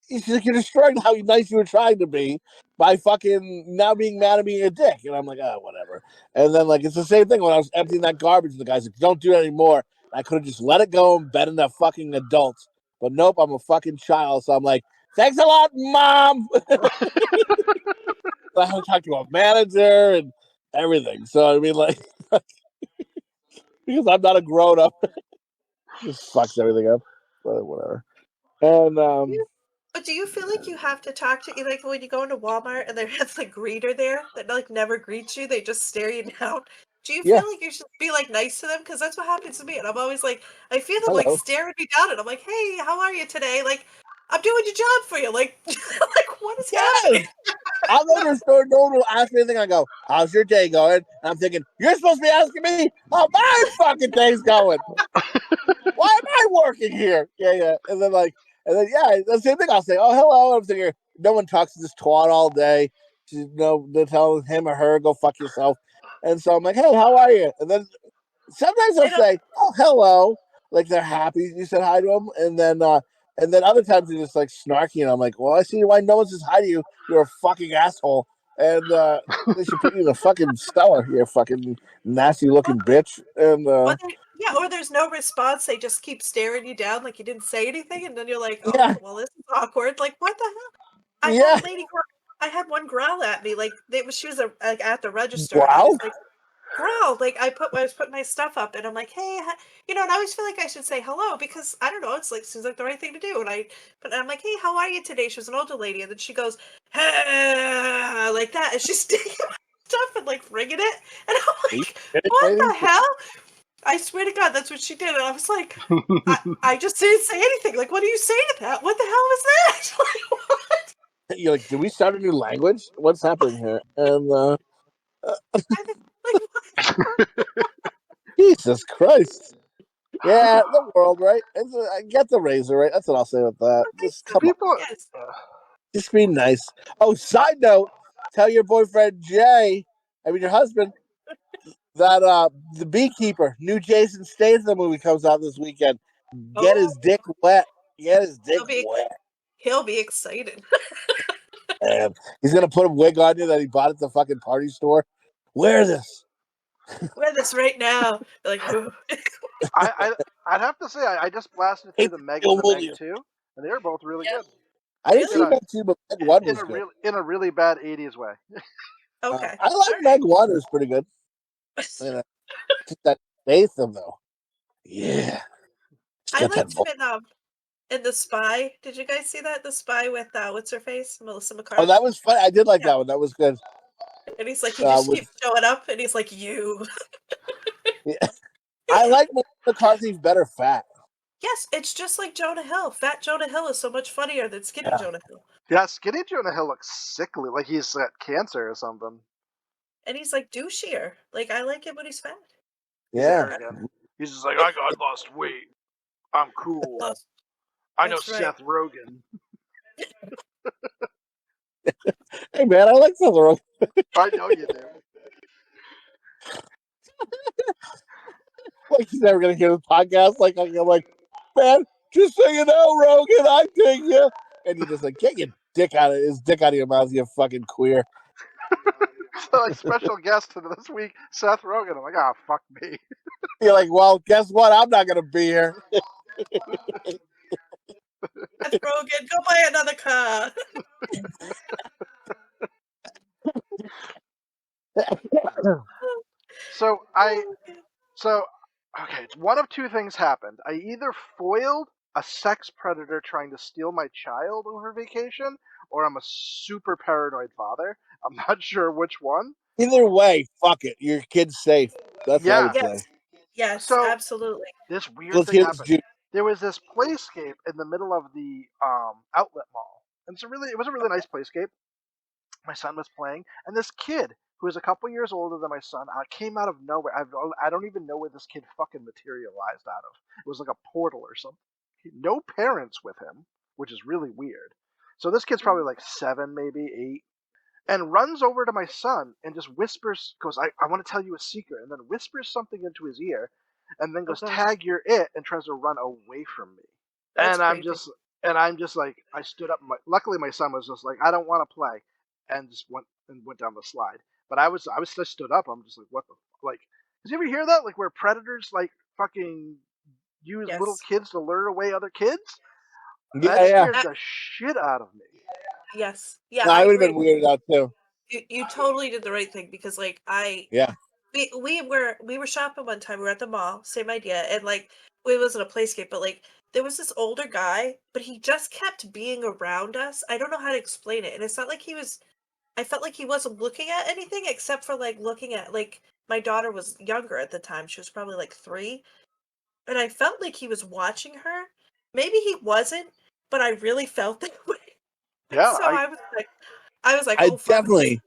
you're destroying how nice you were trying to be by fucking now being mad at being a dick. And I'm like, oh, whatever. And then it's the same thing when I was emptying that garbage, and the guy's like, don't do it anymore. I could have just let it go and been a fucking adult. But nope, I'm a fucking child. So I'm like, thanks a lot, Mom. I have to talk to a manager and everything. So I mean, because I'm not a grown up, just fucks everything up. But whatever. And But do you feel like you have to talk to, when you go into Walmart and there's a greeter there that never greets you, they just stare you down? Do you feel like you should be nice to them? Because that's what happens to me, and I'm always I feel them staring me down, and I'm like, hey, how are you today? I'm doing your job for you. What is happening? I'll go to the store, no one will ask me anything. I go, how's your day going? And I'm thinking, you're supposed to be asking me how my fucking day's going. Why am I working here? Yeah. And then the same thing. I'll say, oh, hello. And I'm thinking, no one talks to this twat all day. They're telling him or her, go fuck yourself. And so I'm like, hey, how are you? And then sometimes they'll say, oh, hello. They're happy you said hi to them. And then other times they're just snarky. And I'm like, well, I see why no one says hi to you. You're a fucking asshole. And they should put you in a fucking cellar, you fucking nasty looking bitch. And or there's no response. They just keep staring you down like you didn't say anything. And then you're like, oh, well, this is awkward. What the hell? I Yeah. had a lady. I had one growl at me, like she was like at the register. Wow. And I was like, growl. Like I was putting my stuff up, and I'm like, hey, and I always feel like I should say hello because I don't know. It's like seems like the right thing to do. And I'm like, hey, how are you today? She was an older lady, and then she goes, hey, like that, and she's taking my stuff and like ringing it, and I'm like, what the hell? I swear to God, that's what she did. And I was like, I just didn't say anything. Like, what do you say to that? What the hell was that? Like, what? You're like, did we start a new language? What's happening here? And Like, what? Jesus Christ. Yeah, the world, right? I get the razor, right? That's what I'll say with that. Just come on. People. Yes. Just be nice. Oh, side note, tell your boyfriend Jay, your husband, that the Beekeeper, new Jason Statham movie comes out this weekend. Get his dick wet. Get his dick wet. He'll be excited. And he's gonna put a wig on you that he bought at the fucking party store. Wear this. Wear this right now. Like, I'd have to say I just blasted through the Meg and the Meg 2, and they were both really good. I didn't see Meg 2, but Meg 1 was good. In a really bad 80s way. Okay. I like Meg 1. It was pretty good. Just that Statham though. Yeah. I liked him in The Spy. Did you guys see that? The Spy with what's her face? Melissa McCarthy. Oh, that was fun. I did like that one. That was good. And he's like, he just keeps showing up, and he's like, you. Yeah. I like Melissa McCarthy's better fat. Yes, it's just like Jonah Hill. Fat Jonah Hill is so much funnier than skinny Jonah Hill. Yeah, skinny Jonah Hill looks sickly, like he's got cancer or something. And he's like douchier. Like, I like him when he's fat. Yeah. He's just like, I lost weight. I'm cool. I know Seth Rogen. Hey man, I like Seth Rogen. I know you do. Like he's never gonna hear the podcast. Like I'm like, man, just so you know, Rogan, I dig you. And you're just like, get your dick out of your mouth, you fucking queer. So like special guest this week, Seth Rogen. I'm like, fuck me. You're like, well, guess what? I'm not gonna be here. Seth Rogen, go buy another car. So okay, one of two things happened. I either foiled a sex predator trying to steal my child over vacation, or I'm a super paranoid father. I'm not sure which one. Either way, fuck it. Your kid's safe. That's what I would say. Yes, so, absolutely. This weird thing happened. There was this playscape in the middle of the outlet mall. And it was a really nice playscape. My son was playing, and this kid, who was a couple years older than my son, came out of nowhere. I don't even know where this kid fucking materialized out of. It was like a portal or something. No parents with him, which is really weird. So this kid's probably like 7, maybe 8, and runs over to my son and just whispers, goes, I want to tell you a secret, and then whispers something into his ear, and then goes, tag, you're it, and tries to run away from me. That's I'm just like, I stood up. Luckily, my son was just like, I don't want to play, and just went down the slide. But I was just stood up. I'm just like, what the like? Did you ever hear that? Like where predators like fucking use little kids to lure away other kids? That scared the shit out of me. Yes. Yeah. I would have been weirded out too. You totally did the right thing because like we were shopping one time. We were at the mall, same idea, and like it wasn't a playscape, but like there was this older guy, but he just kept being around us. I don't know how to explain it, and it's not like he was. I felt like he wasn't looking at anything except for like looking at like my daughter was younger at the time. She was probably like 3, and I felt like he was watching her. Maybe he wasn't, but I really felt that way. Yeah. So I was like, oh, definitely.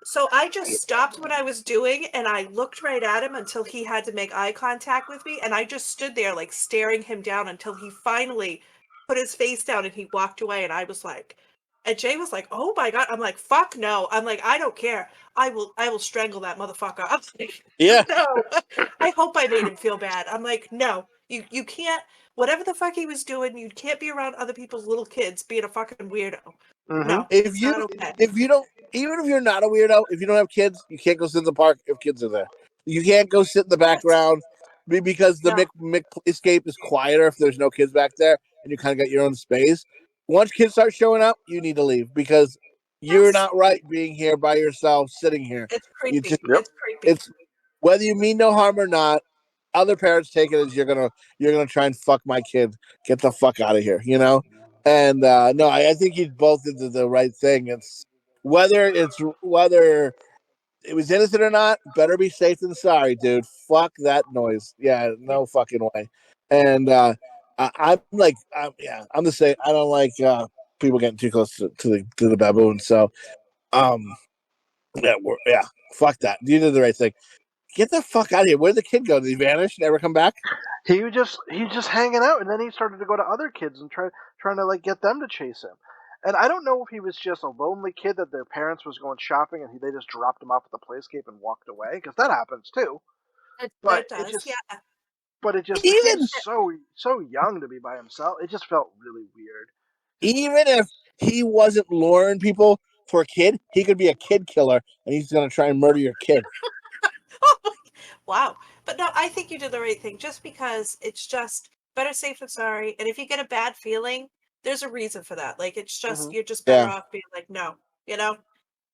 So I just stopped what I was doing and I looked right at him until he had to make eye contact with me. And I just stood there like staring him down until he finally put his face down and he walked away. And I was like, and Jay was like, oh my God. I'm like, fuck no. I'm like, I don't care. I will strangle that motherfucker. I'm like, no. I hope I made him feel bad. I'm like, no, you can't. Whatever the fuck he was doing, you can't be around other people's little kids being a fucking weirdo. Mm-hmm. No, if you don't, even if you're not a weirdo, if you don't have kids, you can't go sit in the park if kids are there. You can't go sit in the background because the Mick playscape is quieter if there's no kids back there and you kind of got your own space. once kids start showing up, you need to leave because you're Yes. not right being here by yourself, sitting here. It's You creepy. just, Yep. It's creepy. it's whether you mean no harm or not. Other parents take it as you're gonna try and fuck my kid. Get the fuck out of here, you know. And no, I think you both did the right thing. It's whether it was innocent or not. Better be safe than sorry, dude. Fuck that noise. Yeah, no fucking way. And I'm like, I'm the same. I don't like people getting too close to the baboon. So, yeah, fuck that. You did the right thing. Get the fuck out of here. Where'd the kid go? Did he vanish? Never come back? He was just hanging out, and then he started to go to other kids and trying to like get them to chase him. And I don't know if he was just a lonely kid that their parents was going shopping and they just dropped him off at the playscape and walked away, because that happens too. But It does. Yeah. but it just the Even kid's so young to be by himself. It just felt really weird. even if he wasn't luring people for a kid, he could be a kid killer, and he's gonna try and murder your kid. Wow. But no, I think you did the right thing just because it's just better safe than sorry. And if you get a bad feeling, there's a reason for that. Like, it's just, you're just better off being like, no, you know?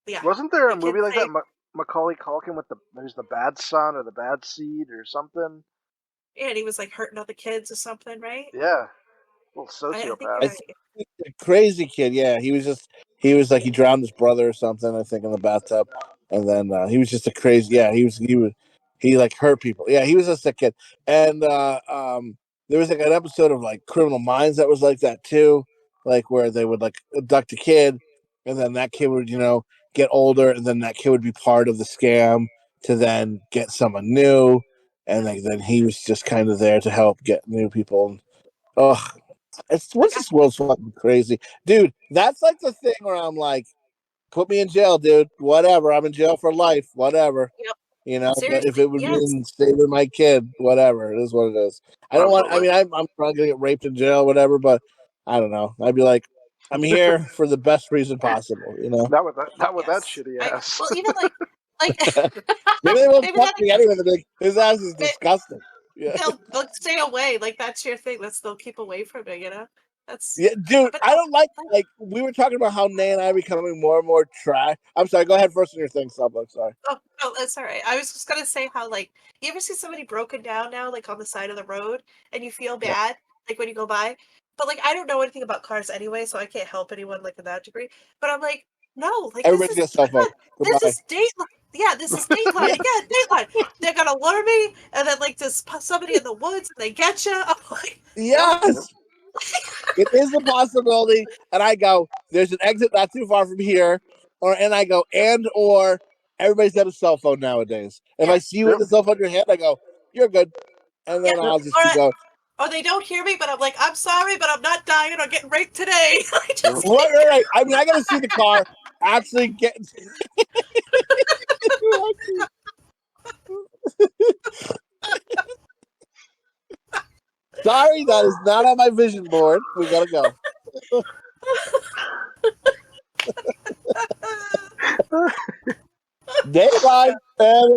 Yeah. Wasn't there a The movie kids like say- that? Macaulay Culkin with there's the bad son or the bad seed or something. Yeah, and he was like hurting other kids or something, right? Yeah, little I think sociopath. you're right. A crazy kid, yeah. He was like he drowned his brother or something, I think, in the bathtub, and then he was just a crazy. Yeah, he like hurt people. Yeah, he was just a kid, and there was like an episode of like Criminal Minds that was like that too, like where they would like abduct a kid, and then that kid would get older, and then that kid would be part of the scam to then get someone new, and like, then he was just kind of there to help get new people. Oh, what's this world's fucking crazy, dude? That's like the thing where I'm like, put me in jail, dude. Whatever, I'm in jail for life. Whatever, Yep. But if Seriously, it would yes. mean saving my kid, whatever, it is what it is. I don't want. I Absolutely. mean, I'm probably gonna get raped in jail, whatever. But I don't know. I'd be like, I'm here for the best reason possible. Not with that Yes. shitty ass. Well, even like Maybe they won't maybe fuck me anyway. They'll be like, his ass is disgusting. Yeah. they'll stay away. Like, that's your thing. They'll keep away from it, you know? That's Yeah, dude, but I don't like we were talking about how Nay and I are becoming more and more trash. I'm sorry, go ahead first on your thing, Slopdog. Sorry. oh no, that's all right. I was just gonna say how, like, you ever see somebody broken down now, like on the side of the road, and you feel Yeah. bad, like when you go by. But like, I don't know anything about cars anyway, so I can't help anyone like in that degree. But I'm like, no, like, Everybody's got a cell phone. this Goodbye. is Dateline. Yeah, this is Dateline. Yeah, Dateline. They're gonna lure me, and then like there's somebody in the woods, and they get you. I'm like, Yes, it is a possibility. And I go, there's an exit not too far from here, and I go, or everybody's got a cell phone nowadays. If I see you with a cell phone in your hand, I go, you're good, and then I'll just keep going. Or they don't hear me, but I'm like, I'm sorry, but I'm not dying or getting raped today. I just Right. I mean, I gotta see the car actually get. Sorry, that is not on my vision board. We gotta go. Daylight. But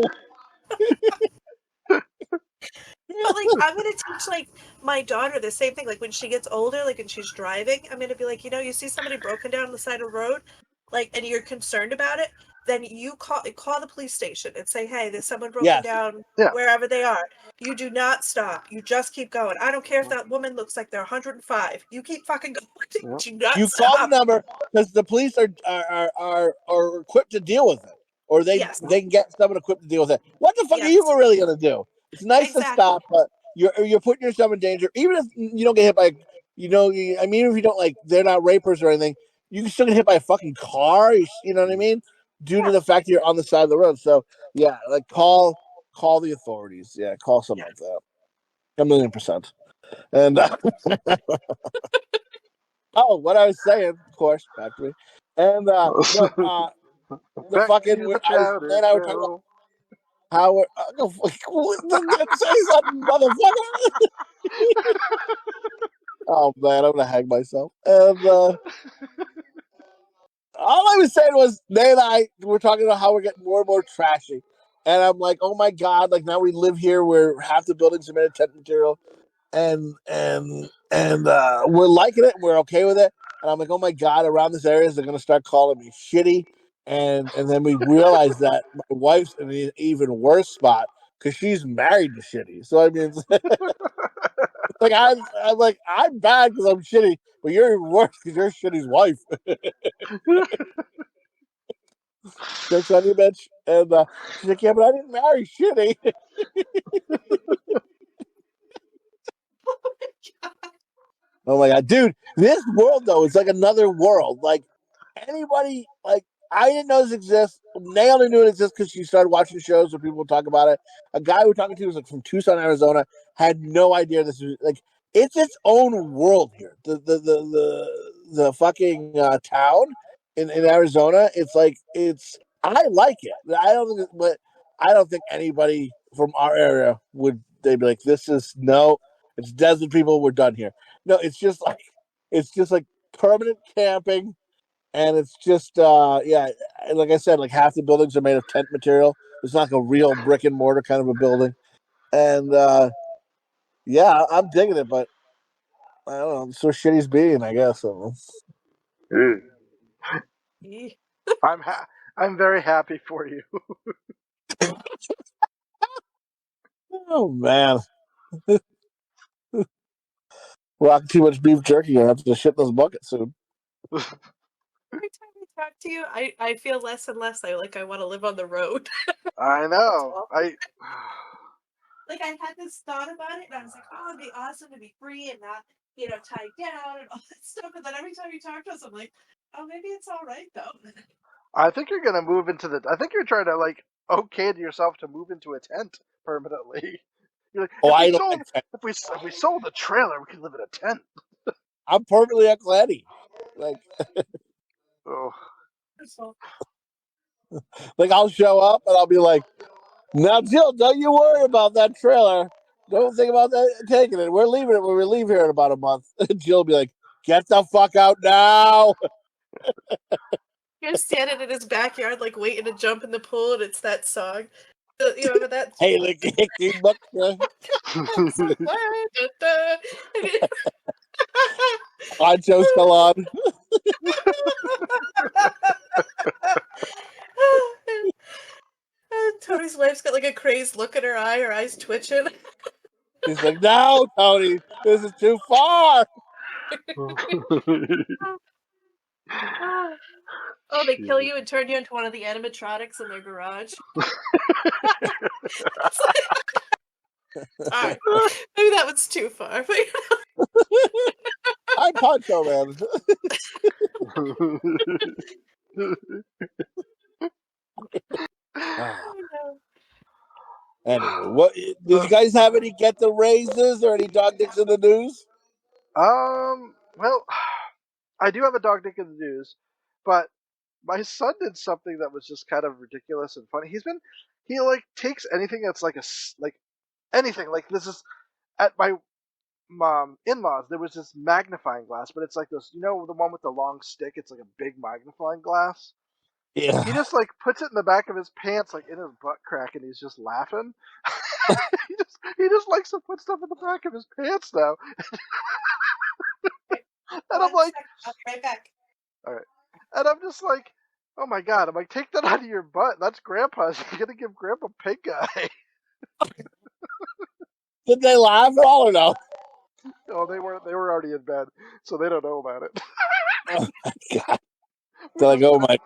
like, I'm gonna teach like my daughter the same thing. Like, when she gets older, like when she's driving, I'm gonna be like, you see somebody broken down on the side of the road, like, and you're concerned about it, then you call the police station and say, hey, there's someone broken down wherever they are. You do not stop. You just keep going. I don't care if that woman looks like they're 105. You keep fucking going. Do not You stop. call the number because the police are equipped to deal with it, or they can get someone equipped to deal with it. What the fuck are you really gonna do? It's nice to stop, but you're putting yourself in danger. Even if you don't get hit by, I mean, if you don't they're not rapers or anything, you can still get hit by a fucking car. You know what I mean? Due to the fact that you're on the side of the road. So yeah, like call the authorities. Yeah, call something like that. 1,000,000%. And oh, what I was saying, of course, back to me. And the Back fucking to the I was Chowder and I were talking about how we're say something, motherfucker. Oh man, I'm gonna hang myself. And all I was saying was Nate and I were talking about how we're getting more and more trashy. And I'm like, oh my god, like now we live here where half the building's cemented tent material, and we're liking it, and we're okay with it. and I'm like, oh my god, around this area they're gonna start calling me shitty, and then we realized that my wife's in an even worse spot because she's married to shitty. So I mean, it's like I'm like I'm bad because I'm shitty, but you're even worse because you're shitty's wife. Jokes on you, bitch. And she's like, yeah, but I didn't marry shitty. Oh my god, dude! This world though is like another world. Like anybody, like I didn't know this exists. Nay only knew it exists because she started watching shows where people would talk about it. A guy we're talking to was like from Tucson, Arizona, had no idea this was like it's its own world here. The fucking town in Arizona. It's like it's. I like it. I don't think, but I don't think anybody from our area would. They'd be like, "This is no." It's desert people. We're done here. No, it's just like permanent camping, and it's just yeah, like I said, like half the buildings are made of tent material. It's not like a real brick and mortar kind of a building, and yeah, I'm digging it, but I don't know, it's so shitty's being, I guess. So. Eeh. I'm very happy for you. Oh man, rocking too much beef jerky. I have to shit those buckets soon. Every time I talk to you, I feel less and less I want to live on the road. I know. Like I had this thought about it, and I was like, oh, it'd be awesome to be free and not, tied down and all that stuff. And then every time you talk to us, I'm like, oh, maybe it's all right though. I think you're gonna move into the. I think you're trying to like okay to yourself to move into a tent permanently. You're like, Oh, if I we don't sold, like tent. if we sold the trailer, we could live in a tent. I'm permanently a Gladdy. Oh, So, Like I'll show up and I'll be like, now, Jill, don't you worry about that trailer. Don't think about that taking it. We're leaving it when we leave here in about a month. Jill will be like, get the fuck out now. you're standing in his backyard, like waiting to jump in the pool, and it's that song. You remember that? Hey, like, hickey buck. Poncho still on. Tony's wife's got like a crazed look in her eye. Her eyes twitching. He's like, no, Tony, this is too far. Oh, they kill you and turn you into one of the animatronics in their garage. Alright. Maybe that was too far. I'm Poncho Man. Oh, no. Anyway, what did you guys have any get the raises or any dog dicks in the news? Well, I do have a dog dick in the news, but my son did something that was just kind of ridiculous and funny. He like takes anything that's like like anything like this is at my mom in-laws. There was this magnifying glass, but it's like this, the one with the long stick. It's like a big magnifying glass. Yeah. He just like puts it in the back of his pants, like in his butt crack, and he's just laughing. he just likes to put stuff in the back of his pants now. And I'm like, I'll be right back. all right. And I'm just like, oh my god. I'm like, take that out of your butt. That's Grandpa's. You're gonna give Grandpa pink eye. Did they laugh at all or no? Oh, they were already in bed, so they don't know about it. Oh my god. They're like, oh my.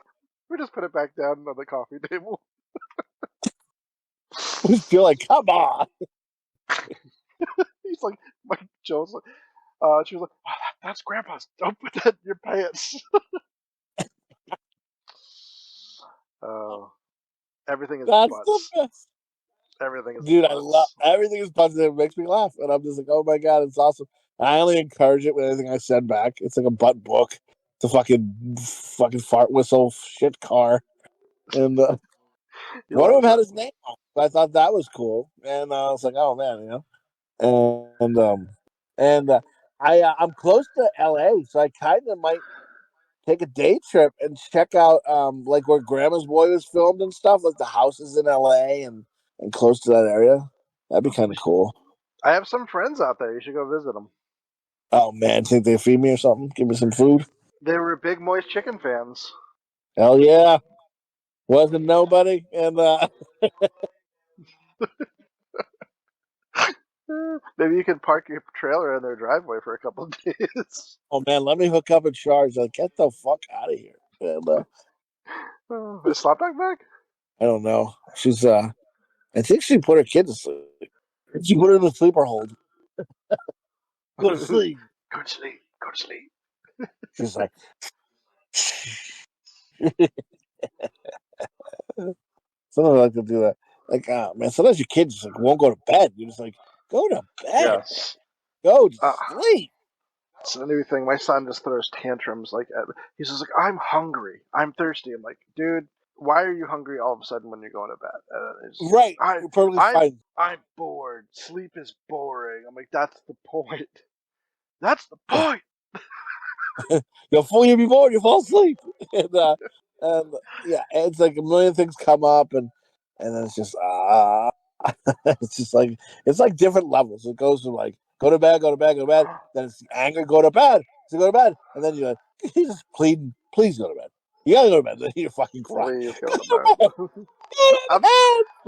We just put it back down on the coffee table. We feel like, come on. He's like, Joe's like, she was like, oh, that's Grandpa's. Don't put that in your pants. Oh, everything is That's butts. the best. Everything is Dude, butts. I love everything is positive. It makes me laugh. And I'm just like, oh my god, it's awesome. I only encourage it with anything I send back. It's like a butt book. It's a fucking fart whistle shit car. And one of them had his name on it. I thought that was cool. And I was like, oh man, And I'm close to LA, so I kind of might take a day trip and check out like where Grandma's Boy was filmed and stuff, like the houses in LA and close to that area. That'd be kind of cool. I have some friends out there. You should go visit them. Oh man, think they feed me or something? Give me some food. They were big Moist Chicken fans. Hell yeah. Wasn't nobody. And Maybe you could park your trailer in their driveway for a couple of days. oh man, let me hook up and charge. Like, get the fuck out of here. And Is Slopdog back? I don't know. She's I think she put her kid to sleep. She put her in the sleeper hold. Go to sleep. Go to sleep. Go to sleep. She's like sometimes I like to do that. Like, man, sometimes your kids just like won't go to bed. You're just like, go to bed. Yes. Go to sleep. It's a new thing. My son just throws tantrums. He's just like, I'm hungry. I'm thirsty. I'm like, dude, why are you hungry all of a sudden when you're going to bed? Right. You're perfectly fine. I'm bored. Sleep is boring. I'm like, that's the point. That's the point. You'll be bored. You fall asleep. and yeah, it's like a million things come up, and then it's just it's just like it's like different levels. It goes from like go to bed, go to bed, go to bed. Then it's anger, go to bed, so go to bed, and then you're like he's just pleading, please go to bed. You gotta go to bed. Then you're fucking crying. Please go to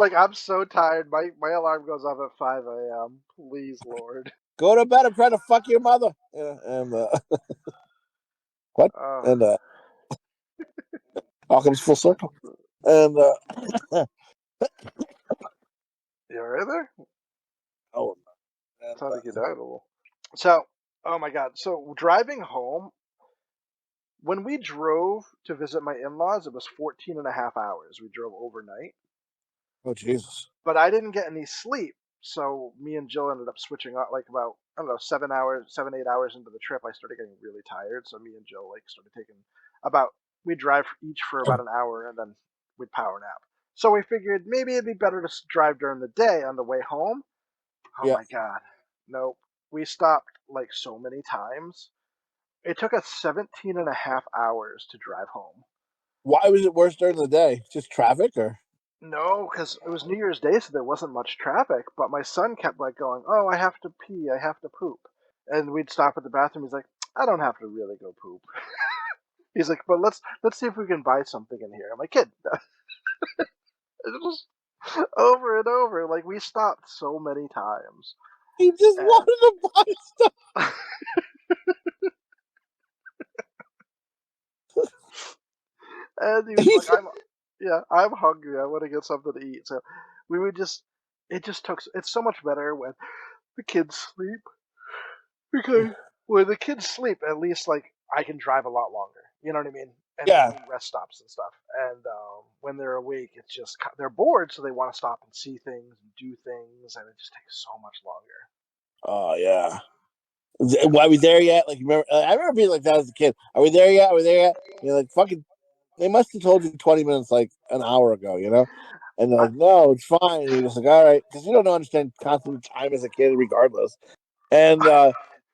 bed. I'm so tired. My alarm goes off at 5 a.m. Please, Lord. Go to bed. I'm trying to fuck your mother. And what? And all comes full circle. And you alright there? oh, Sounds like you died a little. So, oh my god. So driving home, when we drove to visit my in-laws, it was 14 and a half hours. We drove overnight. oh Jesus. But I didn't get any sleep. So me and Jill ended up switching out like about, I don't know, 8 hours into the trip. I started getting really tired. So me and Jill like started taking we'd drive each for about an hour and then we'd power nap. So we figured maybe it'd be better to drive during the day on the way home. Oh my god. Nope. We stopped like so many times. It took us 17 and a half hours to drive home. Why was it worse during the day? Just traffic, or? No, because it was New Year's Day, so there wasn't much traffic. But my son kept like going, "Oh, I have to pee, I have to poop," and we'd stop at the bathroom. He's like, "I don't have to really go poop." He's like, "But let's see if we can buy something in here." I'm like, "Kid," it was over and over. Like we stopped so many times. He just wanted to buy stuff. And he was like, I'm hungry. I want to get something to eat. So we would it's so much better when the kids sleep. Because when the kids sleep, at least like I can drive a lot longer. You know what I mean? And rest stops and stuff. And when they're awake, it's just they're bored, so they want to stop and see things and do things, and it just takes so much longer. Oh yeah. Are we there yet? Like, remember? I remember being like that as a kid. Are we there yet? Are we there yet? You're like, fucking. They must have told you 20 minutes, like an hour ago, you know. And they're like, no, it's fine. And you're just like, all right, because you don't understand concept of time as a kid, regardless. And are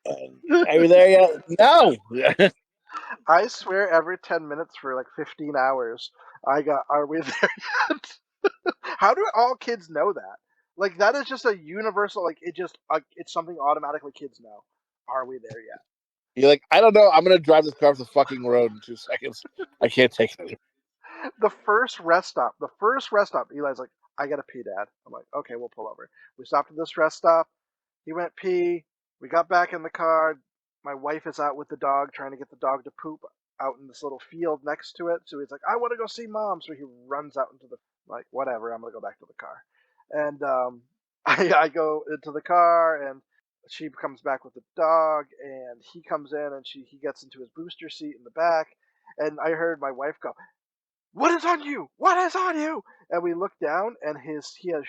we there yet? No. I swear, every 10 minutes for like 15 hours, are we there yet? How do all kids know that? Like, that is just a universal, like, it's something automatically kids know. Are we there yet? You're like, I don't know. I'm going to drive this car off the fucking road in 2 seconds. I can't take it anymore. The first rest stop, Eli's like, I gotta pee, Dad. I'm like, okay, we'll pull over. We stopped at this rest stop. He went pee. We got back in the car. My wife is out with the dog, trying to get the dog to poop out in this little field next to it. So he's like, I want to go see Mom. So he runs out into like, whatever, I'm going to go back to the car. And I go into the car, and she comes back with the dog, and he comes in, and he gets into his booster seat in the back. And I heard my wife go, what is on you? What is on you? And we look down, and he has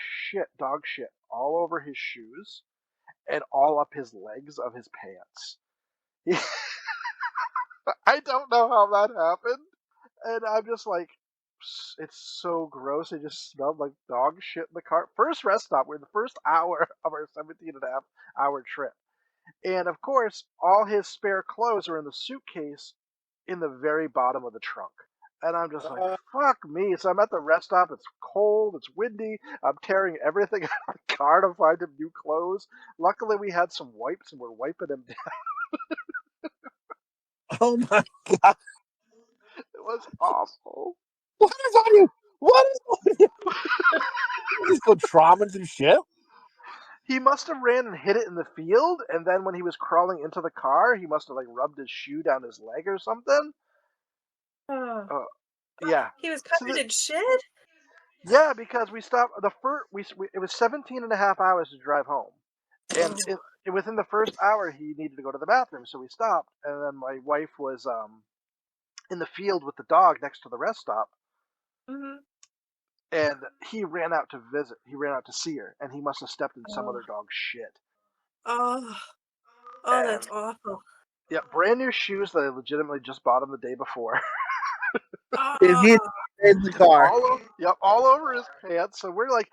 dog shit, all over his shoes and all up his legs of his pants. I don't know how that happened, and I'm just like, it's so gross. It just smelled like dog shit in the car. First rest stop. We're in the first hour of our 17 and a half hour trip. And of course, all his spare clothes are in the suitcase in the very bottom of the trunk. And I'm just like, fuck me. So I'm at the rest stop. It's cold. It's windy. I'm tearing everything out of the car to find him new clothes. Luckily, we had some wipes, and we're wiping him down. Oh my god! It was awful. What is on you? What is on you? Just go traumas and shit. He must have ran and hit it in the field, and then when he was crawling into the car, he must have like rubbed his shoe down his leg or something. Oh. Yeah. He was So covered in shit? yeah, because we stopped the first. It was 17 and a half hours to drive home, and within the first hour he needed to go to the bathroom, so we stopped. And then my wife was in the field with the dog next to the rest stop, Mm-hmm. and he ran out to visit. He ran out to see her, and he must have stepped in some other dog's shit. Oh, And, that's awful. yeah, brand new shoes that I legitimately just bought him the day before. Is he in the car? all over his pants. So we're like,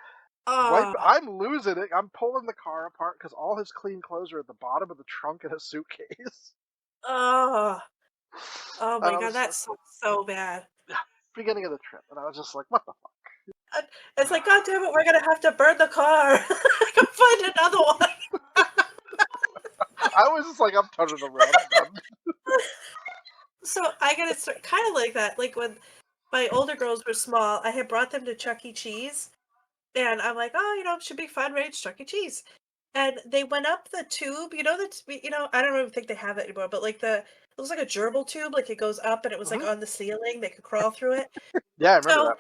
Oh, I'm losing it. I'm pulling the car apart because all his clean clothes are at the bottom of the trunk in a suitcase. oh, oh my And I God, was that sucks so bad. beginning of the trip, and I was just like, what the fuck? It's like, God damn it, we're gonna have to burn the car. I can find another one. I was just like, I'm turning around. I'm done. So I gotta start kind of like that. Like when my older girls were small, I had brought them to Chuck E. Cheese, and I'm like, oh, it should be fun, right? It's Chuck E. Cheese. And they went up the tube, I don't even think they have it anymore, but like it was like a gerbil tube, like it goes up and it was like on the ceiling, they could crawl through it. Yeah, I remember So, that.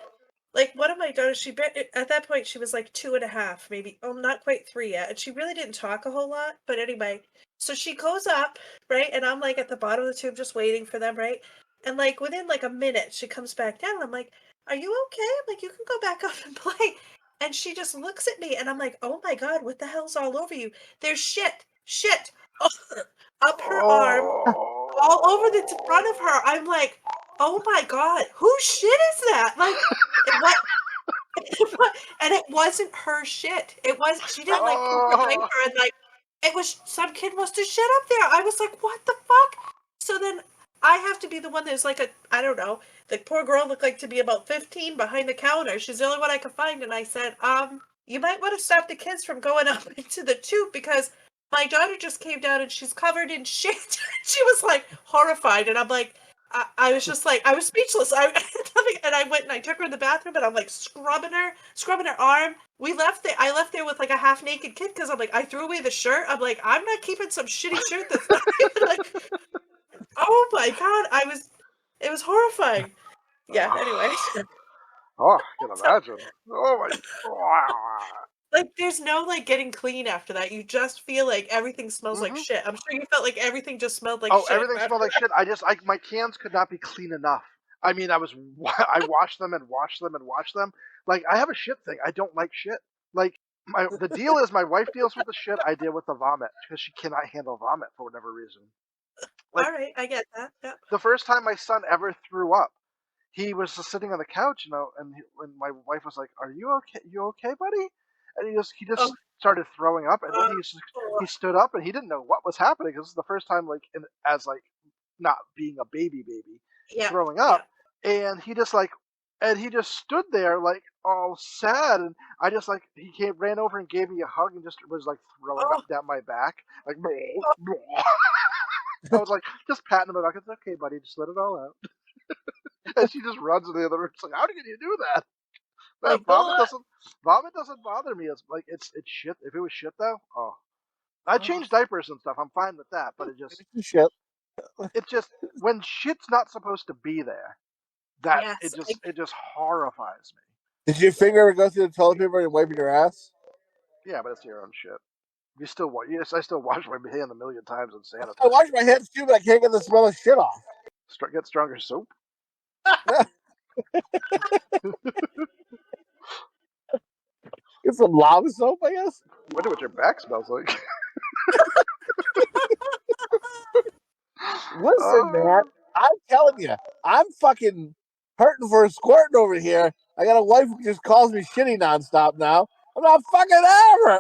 like one of my daughters, at that point she was like 2.5, maybe, not quite 3 yet, and she really didn't talk a whole lot. But anyway, so she goes up, right, and I'm like at the bottom of the tube just waiting for them, right, and like within like a minute she comes back down. I'm like, "Are you okay?" I'm like, "You can go back up and play." And she just looks at me, and I'm like, "Oh my God, what the hell's all over you? There's shit up her arm, all over the front of her." I'm like, "Oh my God, whose shit is that?" Like, what? And it wasn't her shit. She didn't like poop her diaper, and like it was some kid must have shit up there. I was like, what the fuck? So then I have to be the one that's like I don't know. The poor girl looked like to be about 15 behind the counter. She's the only one I could find, and I said, you might want to stop the kids from going up into the tube because my daughter just came down and she's covered in shit. She was like horrified, and I'm like, I was just like, I was speechless. And I went and I took her in the bathroom, and I'm like scrubbing her arm. I left there with like a half naked kid because I'm like, I threw away the shirt. I'm like, I'm not keeping some shitty shirt that's not even like. Oh my God, it was horrifying. Yeah. Anyway. Oh, I can imagine. Oh my. Like, there's no like getting clean after that. You just feel like everything smells like shit. I'm sure you felt like everything just smelled like shit. Everything smelled like shit. My cans could not be clean enough. I mean, I washed them and washed them and washed them. Like, I have a shit thing. I don't like shit. Like, the deal is my wife deals with the shit. I deal with the vomit because she cannot handle vomit for whatever reason. Like, all right, I get that. Yeah. the first time my son ever threw up, he was just sitting on the couch, when my wife was like, "Are you okay? You okay, buddy?" And he just started throwing up, and then he stood up, and he didn't know what was happening because this is the first time, like, as like not being a baby, throwing up, and he just stood there like all sad, and I just like ran over and gave me a hug and just was like throwing up down my back, like. I was like, just patting him on the back. It's okay, buddy. Just let it all out. And she just runs in the other room. It's like, how can you do that? Man, Like, vomit doesn't bother me. It's like it's shit. If it was shit though, I change diapers and stuff. I'm fine with that. But Shit. it's just when shit's not supposed to be there, it just horrifies me. Did your finger ever go through the toilet paper and wiping your ass? Yeah, but it's your own shit. You still yes, I still wash my hand a million times and sanitize. I wash my hands too, but I can't get the smell of shit off. Get stronger soap. Get some lava soap, I guess. I wonder what your back smells like. Listen, man, I'm telling you, I'm fucking hurting for a squirting over here. I got a wife who just calls me shitty nonstop now. I'm not fucking ever.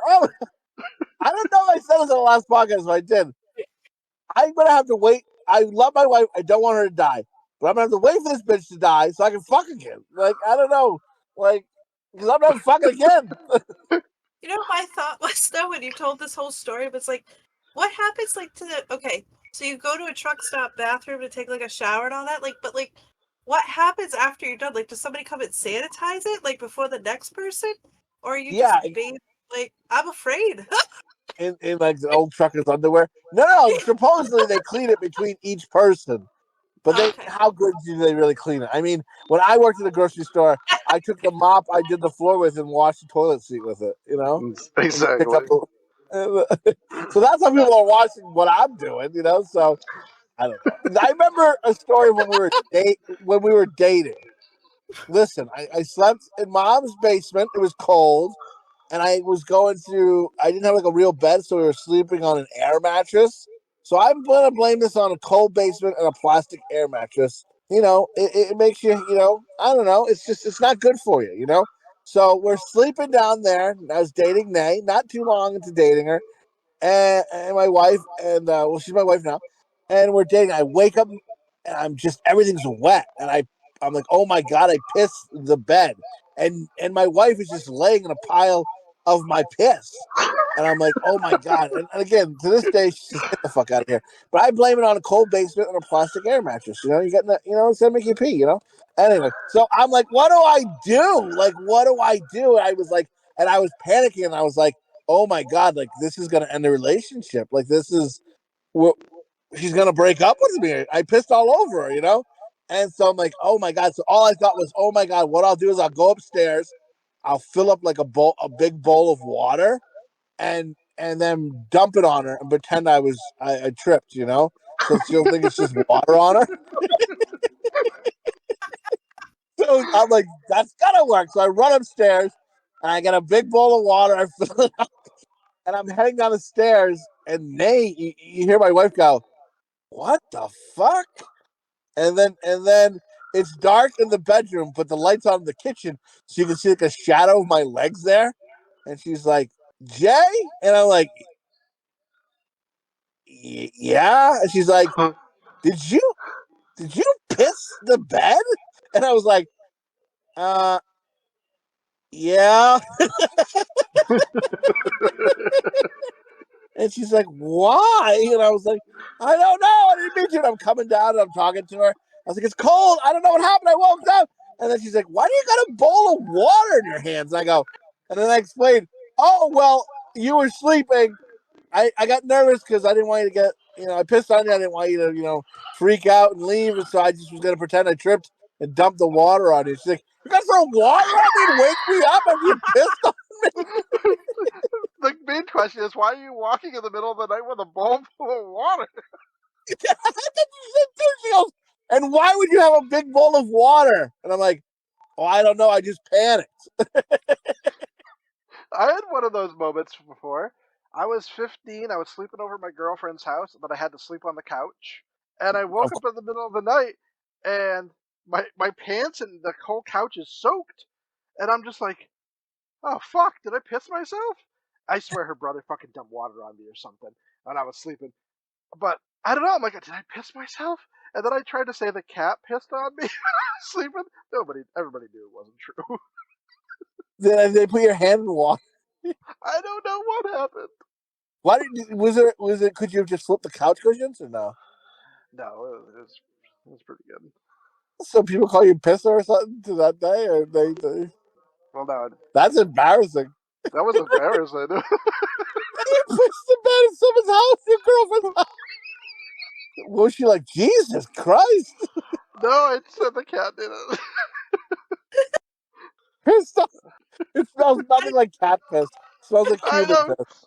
I don't know if I said this on the last podcast, but I did. I'm going to have to wait. I love my wife. I don't want her to die. But I'm going to have to wait for this bitch to die so I can fuck again. Like, I don't know. Like, because I'm not fucking again. You know, my thought was, though, when you told this whole story, was like, what happens, like, So you go to a truck stop bathroom to take like a shower and all that, like, but like, what happens after you're done? Like, does somebody come and sanitize it like before the next person, or are you Yeah, just bathe? Like, I'm afraid. in like the old trucker's underwear. No, supposedly they clean it between each person. But Okay. how good do they really clean it? I mean, when I worked at a grocery store, I took the mop I did the floor with and washed the toilet seat with it, you know? And just picked Exactly. up so that's how people are watching what I'm doing, you know? So I don't know. I remember a story when we were dating. Listen, I slept in mom's basement. It was cold. And I didn't have like a real bed, so we were sleeping on an air mattress. So I'm going to blame this on a cold basement and a plastic air mattress. You know, it makes you, I don't know. It's not good for you, you know? So we're sleeping down there. I was dating Nay, not too long into dating her and my wife, and well, she's my wife now, and we're dating. I wake up and everything's wet, and I'm like, oh my god, I pissed the bed, and my wife is just laying in a pile of my piss. And I'm like, oh my god! And again, to this day, she says, "Get the fuck out of here." But I blame it on a cold basement and a plastic air mattress. You know, you get that. You know, it's gonna make you pee. You know. Anyway, so I'm like, what do I do? Like, what do I do? And I was like, and I was panicking, and I was like, oh my god, like this is gonna end the relationship. Like this is what she's gonna break up with me. I pissed all over her, you know. And so I'm like, oh my god. So all I thought was, oh my god, what I'll do is I'll go upstairs, I'll fill up like a big bowl of water, and then dump it on her and pretend I tripped, you know, so she'll think it's just water on her. So I'm like, that's gotta work. So I run upstairs and I get a big bowl of water. I fill it up, and I'm heading down the stairs. And you hear my wife go, "What the fuck?" And then it's dark in the bedroom, but the lights on in the kitchen, so you can see like a shadow of my legs there. And she's like, "Jay," and I'm like, "Yeah." And she's like, "Did you piss the bed?" And I was like, "Uh, yeah." And she's like, "Why?" And I was like, "I don't know. I didn't mean to." And I'm coming down and I'm talking to her. I was like, "It's cold. I don't know what happened. I woke up." And then she's like, "Why do you got a bowl of water in your hands?" And I go, and then I explained, "Oh, well, you were sleeping. I got nervous because I didn't want you to get, I pissed on you. I didn't want you to, freak out and leave. And so I just was going to pretend I tripped and dumped the water on you." She's like, "You're going to throw water on me and wake me up after you pissed on me?" The main question is, why are you walking in the middle of the night with a bowl full of water? She goes, "And why would you have a big bowl of water?" And I'm like, "Oh, I don't know. I just panicked." I had one of those moments before. I was 15. I was sleeping over at my girlfriend's house, but I had to sleep on the couch. And I woke up in the middle of the night, and my pants and the whole couch is soaked. And I'm just like, oh, fuck, did I piss myself? I swear her brother fucking dumped water on me or something when I was sleeping. But I don't know. I'm like, did I piss myself? And then I tried to say the cat pissed on me when I was sleeping. Everybody knew it wasn't true. Then they put your hand in water. I don't know what happened. Why was it? Could you have just flipped the couch cushions or no? No, it was pretty good. So people call you pisser or something to that day, or they Well, no, that's embarrassing. that was embarrassing. You pushed the bed in someone's house, your girlfriend's house. Was she like, Jesus Christ? No, I said the cat did it. Pissed off. It smells nothing like cat piss. It smells like I human know. piss.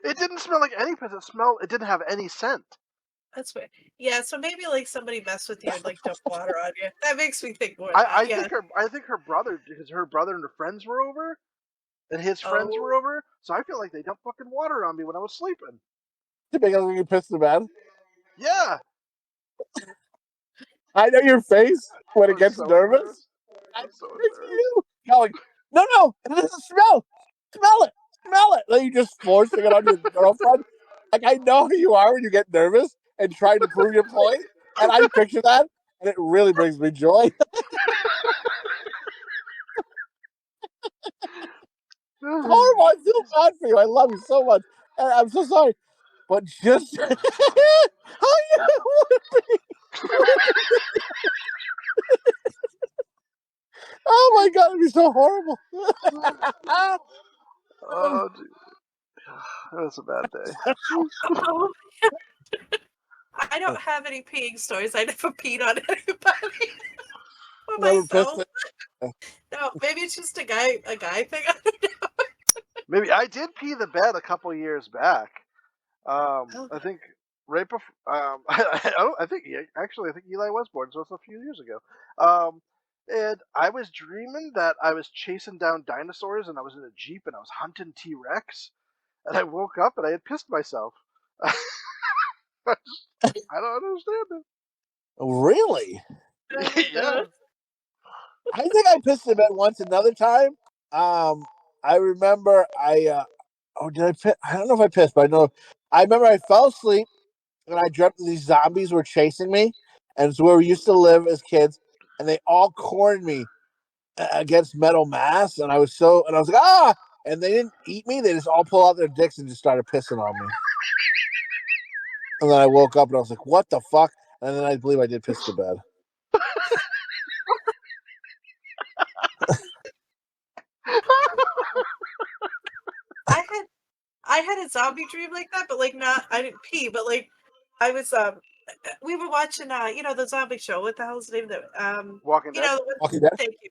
It didn't smell like any piss. It didn't have any scent. That's weird. Yeah, so maybe like somebody messed with you and like dumped water on you. That makes me think more. I Yeah. think her brother, because her brother and her friends were over, and his friends were over, so I feel like they dumped fucking water on me when I was sleeping. To make you piss the bed. Yeah. I know your face when I it gets so nervous. I was so It's embarrassed. you going, no, it doesn't smell. Smell it. Like you just forcing it on your girlfriend. Like I know who you are when you get nervous and trying to prove your point, and I picture that, and it really brings me joy. Horrible. I feel bad for you. I love you so much. And I'm so sorry. But just how Oh my god, it'd be so horrible. Oh, dude. That was a bad day. Oh, I don't have any peeing stories. I never peed on anybody. Or Never pissed myself. it. No, maybe it's just a guy thing. I don't know. Maybe I did pee the bed a couple years back. I think right before. I think Eli was born, so it's a few years ago. And I was dreaming that I was chasing down dinosaurs, and I was in a jeep, and I was hunting T-Rex, and I woke up and I had pissed myself. I don't understand Really? it. Yeah. I think I pissed in bed once. Another time, I remember did I piss? I don't know if I pissed, but I remember I fell asleep and I dreamt that these zombies were chasing me, and it's where we used to live as kids, and they all cornered me against metal mass, and I was like, ah! And they didn't eat me; they just all pulled out their dicks and just started pissing on me. And then I woke up and I was like, what the fuck? And then I believe I did piss the bed. I had a zombie dream like that, but like not. I didn't pee, but like I was we were watching the zombie show. What the hell's the name of it? Walking Dead. Walking Dead? Thank you.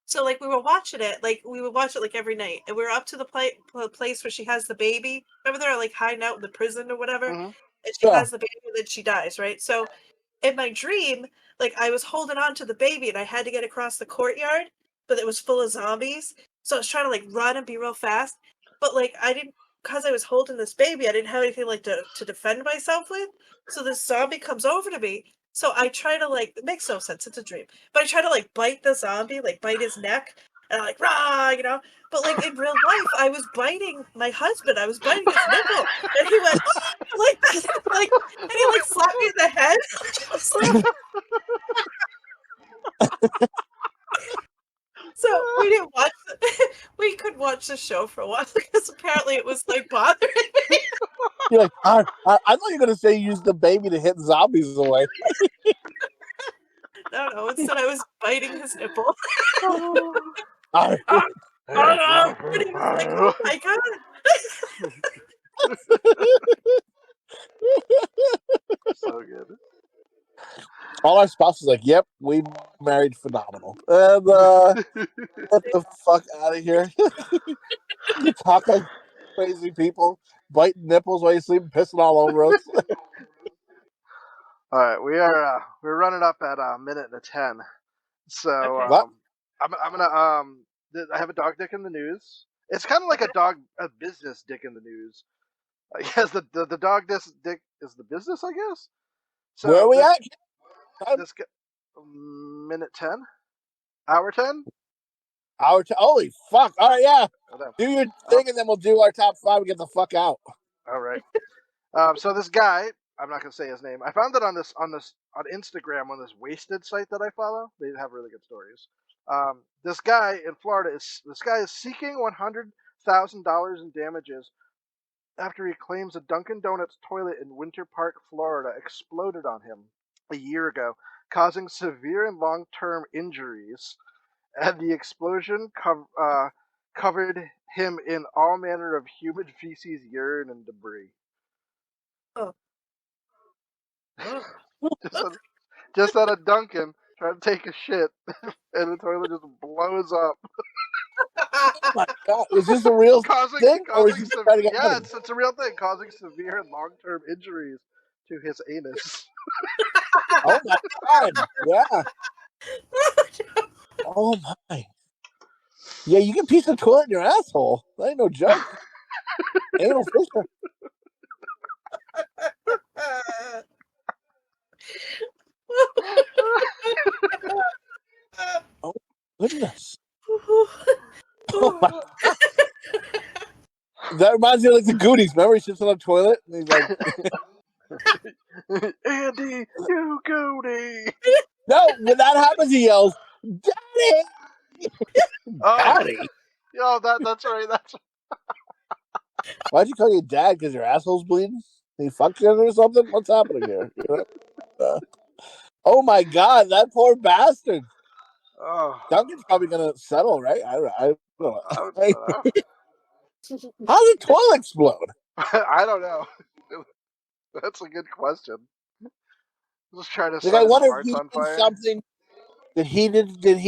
So like we were watching it, like we would watch it like every night, and we were up to the place where she has the baby. Remember they're like hiding out in the prison or whatever, Mhm. and she has the baby, and then she dies, right? So in my dream, like I was holding on to the baby, and I had to get across the courtyard, but it was full of zombies. So I was trying to like run and be real fast, but like I didn't, because I was holding this baby, I didn't have anything like to defend myself with. So this zombie comes over to me. So I try to like, it makes no sense, it's a dream. But I try to like bite the zombie, like bite his neck, and I'm like, rah, But like in real life, I was biting my husband. I was biting his nipple. And he went like that, and he like slapped me in the head. I was like, so we didn't watch we could watch the show for a while because apparently it was like bothering me. You're like, I thought you were going to say use the baby to hit zombies away. No, instead I was biting his nipple. I- Oh no! And he was like, oh my god. So good. All our spouses like, yep, we married phenomenal. And get the fuck out of here. You talk like crazy people, biting nipples while you sleep, pissing all over us. All right, we're running up at a minute and 10. So Okay. I'm gonna I have a dog dick in the news. It's kind of like a business dick in the news. I guess the dog dick is the business, I guess. So Where are we at? This minute 10, hour 10. Holy fuck! All right, yeah. Oh, Do your thing, and then we'll do our top 5 and get the fuck out. all right. So this guy, I'm not gonna say his name. I found it on Instagram on this wasted site that I follow. They have really good stories. This guy in Florida is seeking $100,000 in damages after he claims a Dunkin' Donuts toilet in Winter Park, Florida, exploded on him a year ago, causing severe and long-term injuries. And the explosion covered him in all manner of human feces, urine, and debris. Oh. just at a Dunkin' trying to take a shit, and the toilet just blows up. Oh my god, is this a real thing? Or is he trying to get money? It's a real thing, causing severe and long-term injuries to his anus. Oh my god, yeah. Oh my. Yeah, you can piece of toilet in your asshole. That ain't no joke. Anal fisher. Oh goodness. Oh my god. That reminds me of like the Goonies. Remember he sits on the toilet and he's like Andy, you goody. no, when that happens he yells, Daddy! Daddy? Yo, that's right. Why'd you call you dad? Because your asshole's bleeding? He fucked or something? What's happening here? Oh my god, that poor bastard. Oh, Duncan's probably gonna settle, right? I don't know. I How did the toilet explode? I don't know. That's a good question. Just trying to Like, set I his wonder if parts he on did fire. something. Did he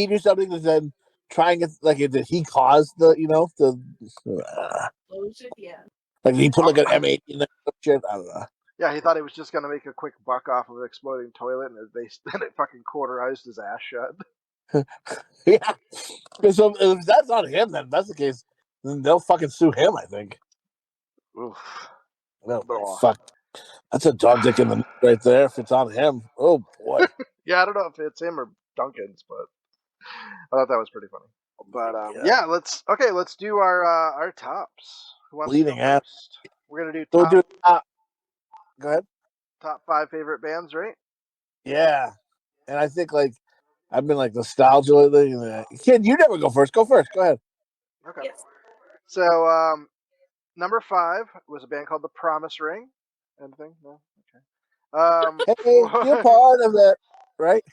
do something to then try and get, like, did he cause the Yeah. like, did he put like an M8 in there? Shit, I don't know. Yeah, he thought he was just gonna make a quick buck off of an exploding toilet, and then it fucking cauterized his ass shut. Yeah. So if that's not him, then if that's the case, then they'll fucking sue him, I think. Oof. No, Oh. fuck. That's a dog dick in the neck right there if it's on him. Oh boy. Yeah, I don't know if it's him or Duncan's, but I thought that was pretty funny. But Yeah. let's do our tops. Who wants Leading to go at. first? We're gonna do So we'll do go ahead. top 5 favorite bands, right? Yeah. And I think, like, I've been like nostalgia lately. Kid, you never go first. Go first. Go ahead. Okay. Yes. So number 5 was a band called The Promise Ring. Anything? No. Okay. Hey, you're part of it, right?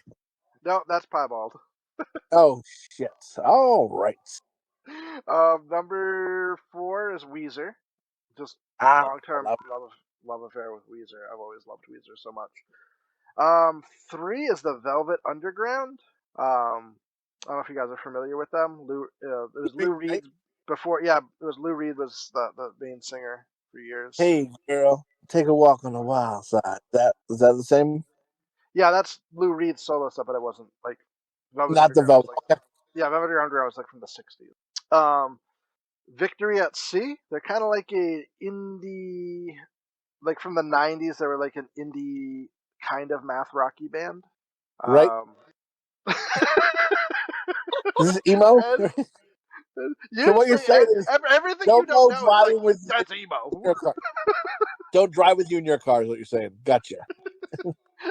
No, that's Piebald. Oh shit! All right. Number 4 is Weezer. Just I long-term love love affair with Weezer. I've always loved Weezer so much. 3 is the Velvet Underground. I don't know if you guys are familiar with them. It was Lou Reed before. Yeah, it was Lou Reed was the main singer for years. Hey, girl, take a walk on the wild side. Is that the same? Yeah, that's Lou Reed's solo stuff, but it wasn't like Velvet Not the Underground. Velvet. Was yeah, Velvet Underground was like from the '60s. Victory at Sea. They're kind of like a indie, like from the '90s. They were like an indie kind of math rocky band. Right? Is this emo? So what you're saying is, everything don't you don't go know is driving like, with that's emo. your car. Don't drive with you in your car. Is what you're saying? Gotcha.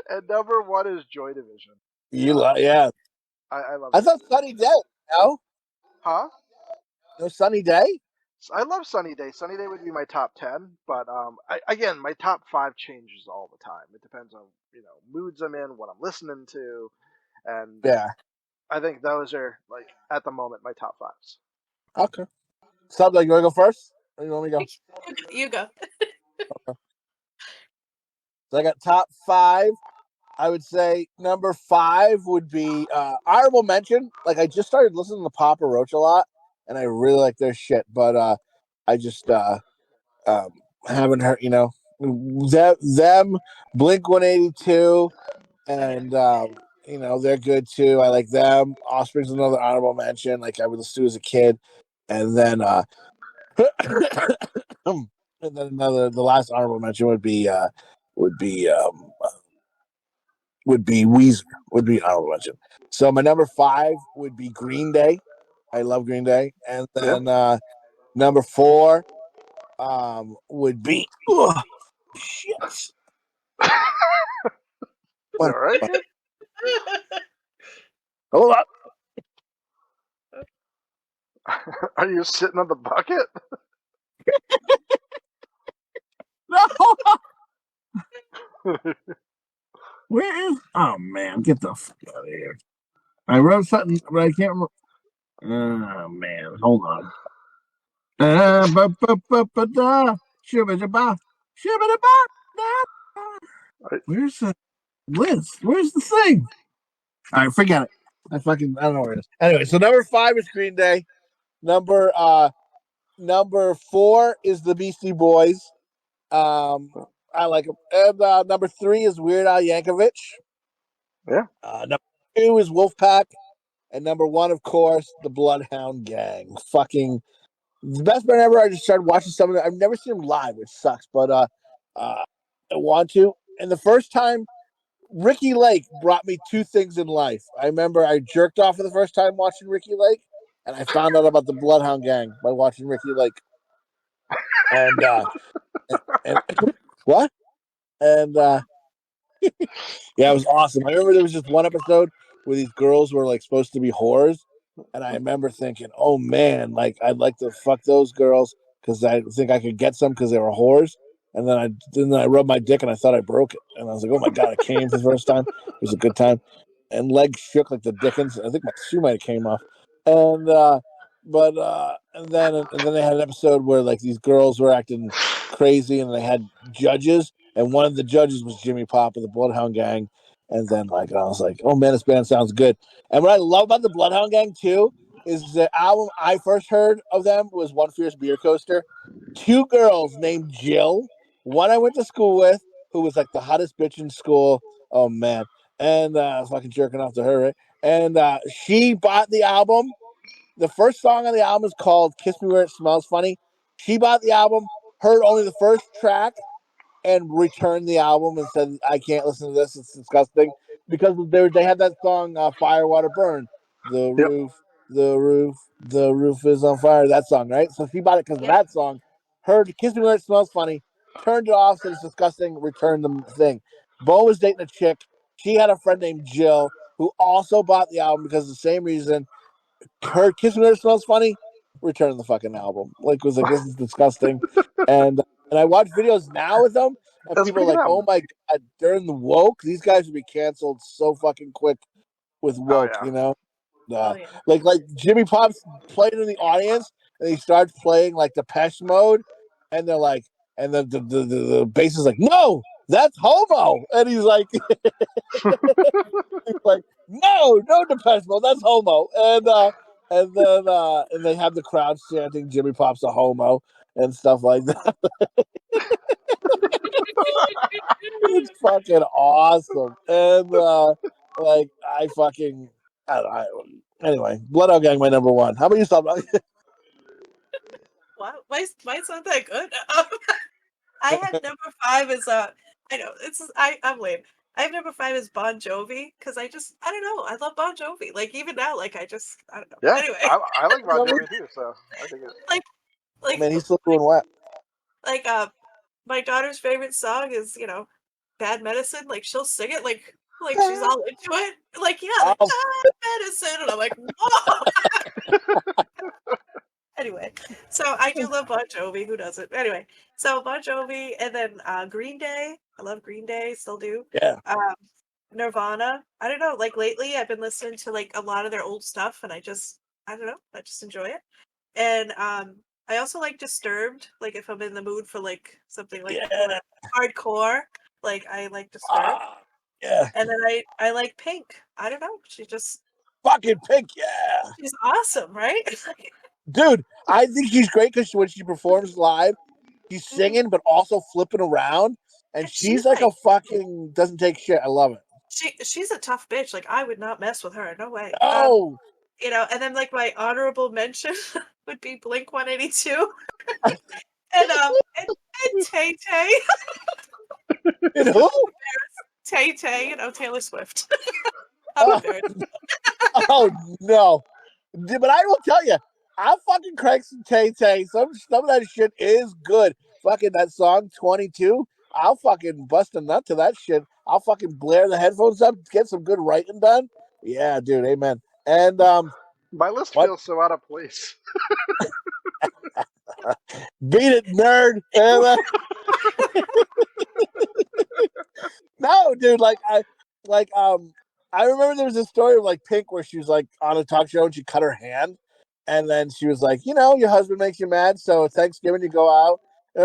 And number 1 is Joy Division. Yeah. I love. I thought Sunny Day. No, Huh? no Sunny Day. I love Sunny Day. Sunny Day would be my top 10, but again, my top 5 changes all the time. It depends on moods I'm in, what I'm listening to, and Yeah. I think those are like at the moment my top 5s. Okay. Slopdog, you want to go first? Or you want me to go? You go. Okay. So I got top 5. I would say number 5 would be honorable mention. Like, I just started listening to Papa Roach a lot, and I really like their shit. But I just haven't heard, them Blink 182, and they're good too. I like them. Offspring's another honorable mention. Like, I would listen to as a kid, and then and then the last honorable mention would be Weezer, would be an honorable mention. So my number 5 would be Green Day. I love Green Day. And then number 4 would be shit. All right. Hold up. Are you sitting on the bucket? No. Where is? Oh man, get the fuck out of here! I wrote something, but I can't remember. Oh man, hold on. Where's the list? Where's the thing? All right, forget it. I don't know where it is. Anyway, so number 5 is Green Day. Number 4 is the Beastie Boys. I like them. And number 3 is Weird Al Yankovic. Yeah. Number 2 is Wolfpack, and number 1, of course, the Bloodhound Gang. Fucking the best band ever. I just started watching some of it. I've never seen them live, which sucks, but I want to. And the first time, Ricky Lake brought me 2 things in life. I remember I jerked off for the first time watching Ricky Lake, and I found out about the Bloodhound Gang by watching Ricky Lake. And and what? And yeah, it was awesome. I remember there was just one episode where these girls were like supposed to be whores, and I remember thinking, "Oh man, like I'd like to fuck those girls because I think I could get some because they were whores." And then I rubbed my dick and I thought I broke it. And I was like, oh my God, I came for the first time. It was a good time. And legs shook like the dickens. I think my shoe might have came off. And and then they had an episode where like these girls were acting crazy and they had judges, and one of the judges was Jimmy Pop of the Bloodhound Gang. And then like I was like, oh man, this band sounds good. And what I love about the Bloodhound Gang too is the album I first heard of them was One Fierce Beer Coaster. Two girls named Jill, one I went to school with, who was like the hottest bitch in school. Oh man. And fucking jerking off to her, right? And she bought the album. The first song on the album is called Kiss Me Where It Smells Funny. She bought the album, heard only the first track, and returned the album and said, I can't listen to this. It's disgusting. Because they had that song, Fire, Water, Burn. The Yep. the roof is on fire. That song, right? So she bought it because of that song. Heard Kiss Me Where It Smells Funny, turned it off, said it's disgusting, returned the thing. Bo was dating a chick. She had a friend named Jill who also bought the album because of the same reason. Heard Kiss Me Where It Smells Funny, returned the fucking album. Like, was like, this is disgusting. And I watch videos now with them, and That's a people are pretty like, good oh my God, during the woke, these guys would be canceled so fucking quick with woke, yeah. you know? Oh yeah. Like Jimmy Pop's played in the audience, and he starts playing like Depeche Mode, and they're like, and the bass is like, no, that's homo, and he's like, no Depeche Mode, that's homo, and they have the crowd chanting Jimmy Pop's a homo and stuff like that. It's fucking awesome, and like I fucking anyway, Bloodhound Gang, my number one. How about you, Slopdog? Wow, mine's not that good. I have number 5 as I know I'm lame. I have number 5 as Bon Jovi because I don't know, I love Bon Jovi. Like even now, like I don't know. Yeah, Anyway, I like Bon Jovi too, so I think it. like Man, he's slippery and wet. like my daughter's favorite song is Bad Medicine. Like she'll sing it like she's all into it. Like like Oh. Bad Medicine, and I'm like whoa. Anyway, so I do love Bon Jovi. Who doesn't? Anyway, so Bon Jovi, and then Green Day. I love Green Day, still do. Yeah. Nirvana. I don't know. Like lately, I've been listening to like a lot of their old stuff, and I don't know. I just enjoy it. And I also like Disturbed. Like if I'm in the mood for like something like more hardcore, like I like Disturbed. Yeah. And then I like Pink. I don't know. She just Fucking Pink, yeah. she's awesome, right? Dude, I think she's great because when she performs live, she's singing but also flipping around, and she's like a fucking doesn't take shit. I love it. She's a tough bitch. Like I would not mess with her. No way. Oh, And then like my honorable mention would be Blink 182, and Tay Tay. and who? Tay Tay, Taylor Swift. Oh no, but I will tell you, I'll fucking crank some Tay Tay. Some of that shit is good. Fucking that song 22. I'll fucking bust a nut to that shit. I'll fucking blare the headphones up, get some good writing done. Yeah, dude, amen. And my list feels so out of place. beat it, nerd. And, no, dude, I remember there was a story of like Pink where she was like on a talk show and she cut her hand, and then she was like, your husband makes you mad, so Thanksgiving you go out.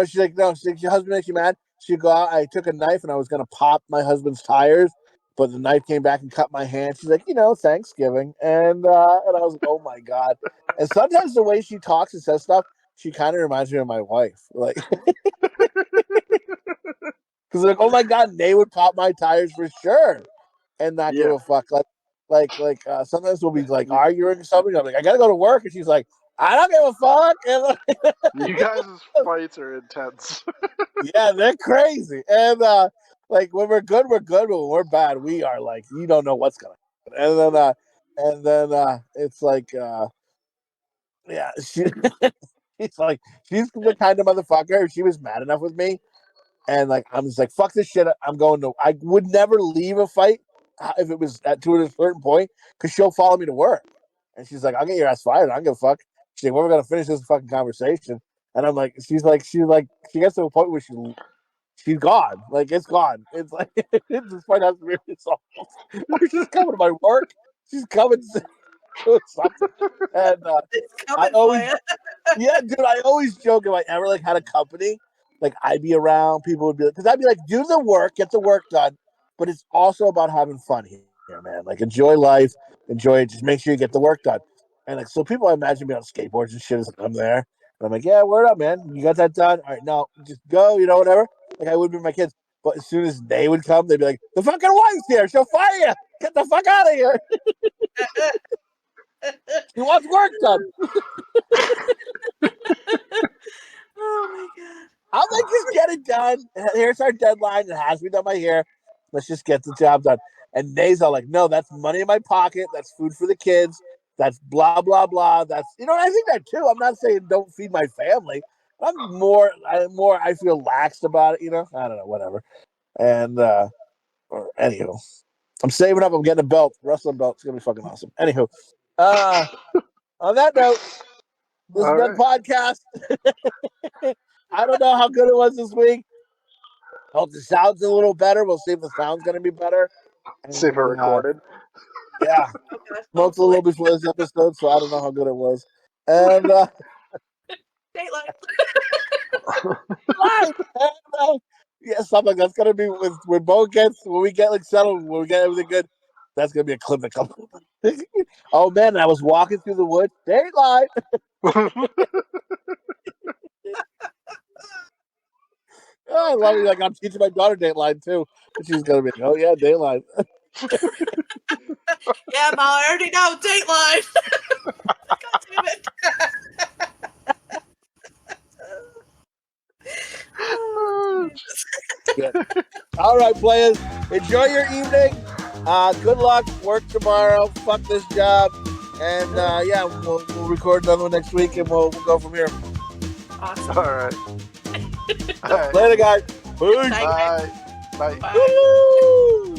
She's like, no, your husband makes you mad. She go out. I took a knife and I was gonna pop my husband's tires, but the knife came back and cut my hand. She's like, Thanksgiving, and I was like, oh my God. And sometimes the way she talks and says stuff, she kind of reminds me of my wife, like. Because like, oh my God, Nate would pop my tires for sure, and not give a fuck. Sometimes we'll be like arguing or something. I'm like, I gotta go to work, and she's like, I don't give a fuck. And, You guys' fights are intense. yeah, they're crazy. And like when we're good, but when we're bad, we are like, you don't know what's gonna happen. And then it's like, yeah, she's like, she's the kind of motherfucker. If she was mad enough with me. And like I'm just like, fuck this shit. I would never leave a fight if it was to a certain point because she'll follow me to work. And she's like, I'll get your ass fired. I don't give a fuck. She's like, well, we're gonna finish this fucking conversation. And I'm like, she gets to a point where she's gone. Like it's gone. It's like this fight has to be resolved. She's coming to my work. She's coming to something. And It's I coming for always, you. yeah, dude. I always joke if I ever like had a company, like I'd be around. People would be like, because I'd be like, do the work, get the work done, but it's also about having fun here, man. Like enjoy life, enjoy it. Just make sure you get the work done. And like so, people I imagine me on skateboards and shit. Is like I'm there, and I'm like, yeah, word up, man. You got that done? All right, no, just go. You know, whatever. Like I would be with my kids, but as soon as they would come, they'd be like, the fucking wife's here. She'll fire you. Get the fuck out of here. She wants work done. Oh my god. I'm like, just get it done. Here's our deadline. It has to be done by here. Let's just get the job done. And Nays are like, no, that's money in my pocket. That's food for the kids. That's blah, blah, blah. That's, you know, I think that too. I'm not saying don't feed my family. I feel laxed about it, you know? I don't know, whatever. And, anywho, I'm saving up. I'm getting a belt, wrestling belt. It's going to be fucking awesome. Anywho, on that note, this has been podcast. I don't know how good it was this week. Hope the sound's a little better. We'll see if the sound's going to be better. And, See if it recorded. Yeah. Okay, Smoked a little before this episode, so I don't know how good it was. And Dateline. yeah, something that's gonna be when Bo gets when we get like settled, when we get everything good. That's gonna be a clip that comes. Oh man, I was walking through the woods. Dateline. Oh, I love it. Like I'm teaching my daughter Dateline too. And she's gonna be like, oh yeah, Dateline. Yeah, Ma, I already know. Dateline. God damn it. Oh, Good. All right, players. Enjoy your evening. Good luck. Work tomorrow. Fuck this job. And yeah, we'll record another one next week, and we'll go from here. awesome. All right. All right. Later, guys. Peace. Bye. Bye. Bye. Bye. Woo!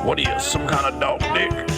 What are you, some kind of dog dick?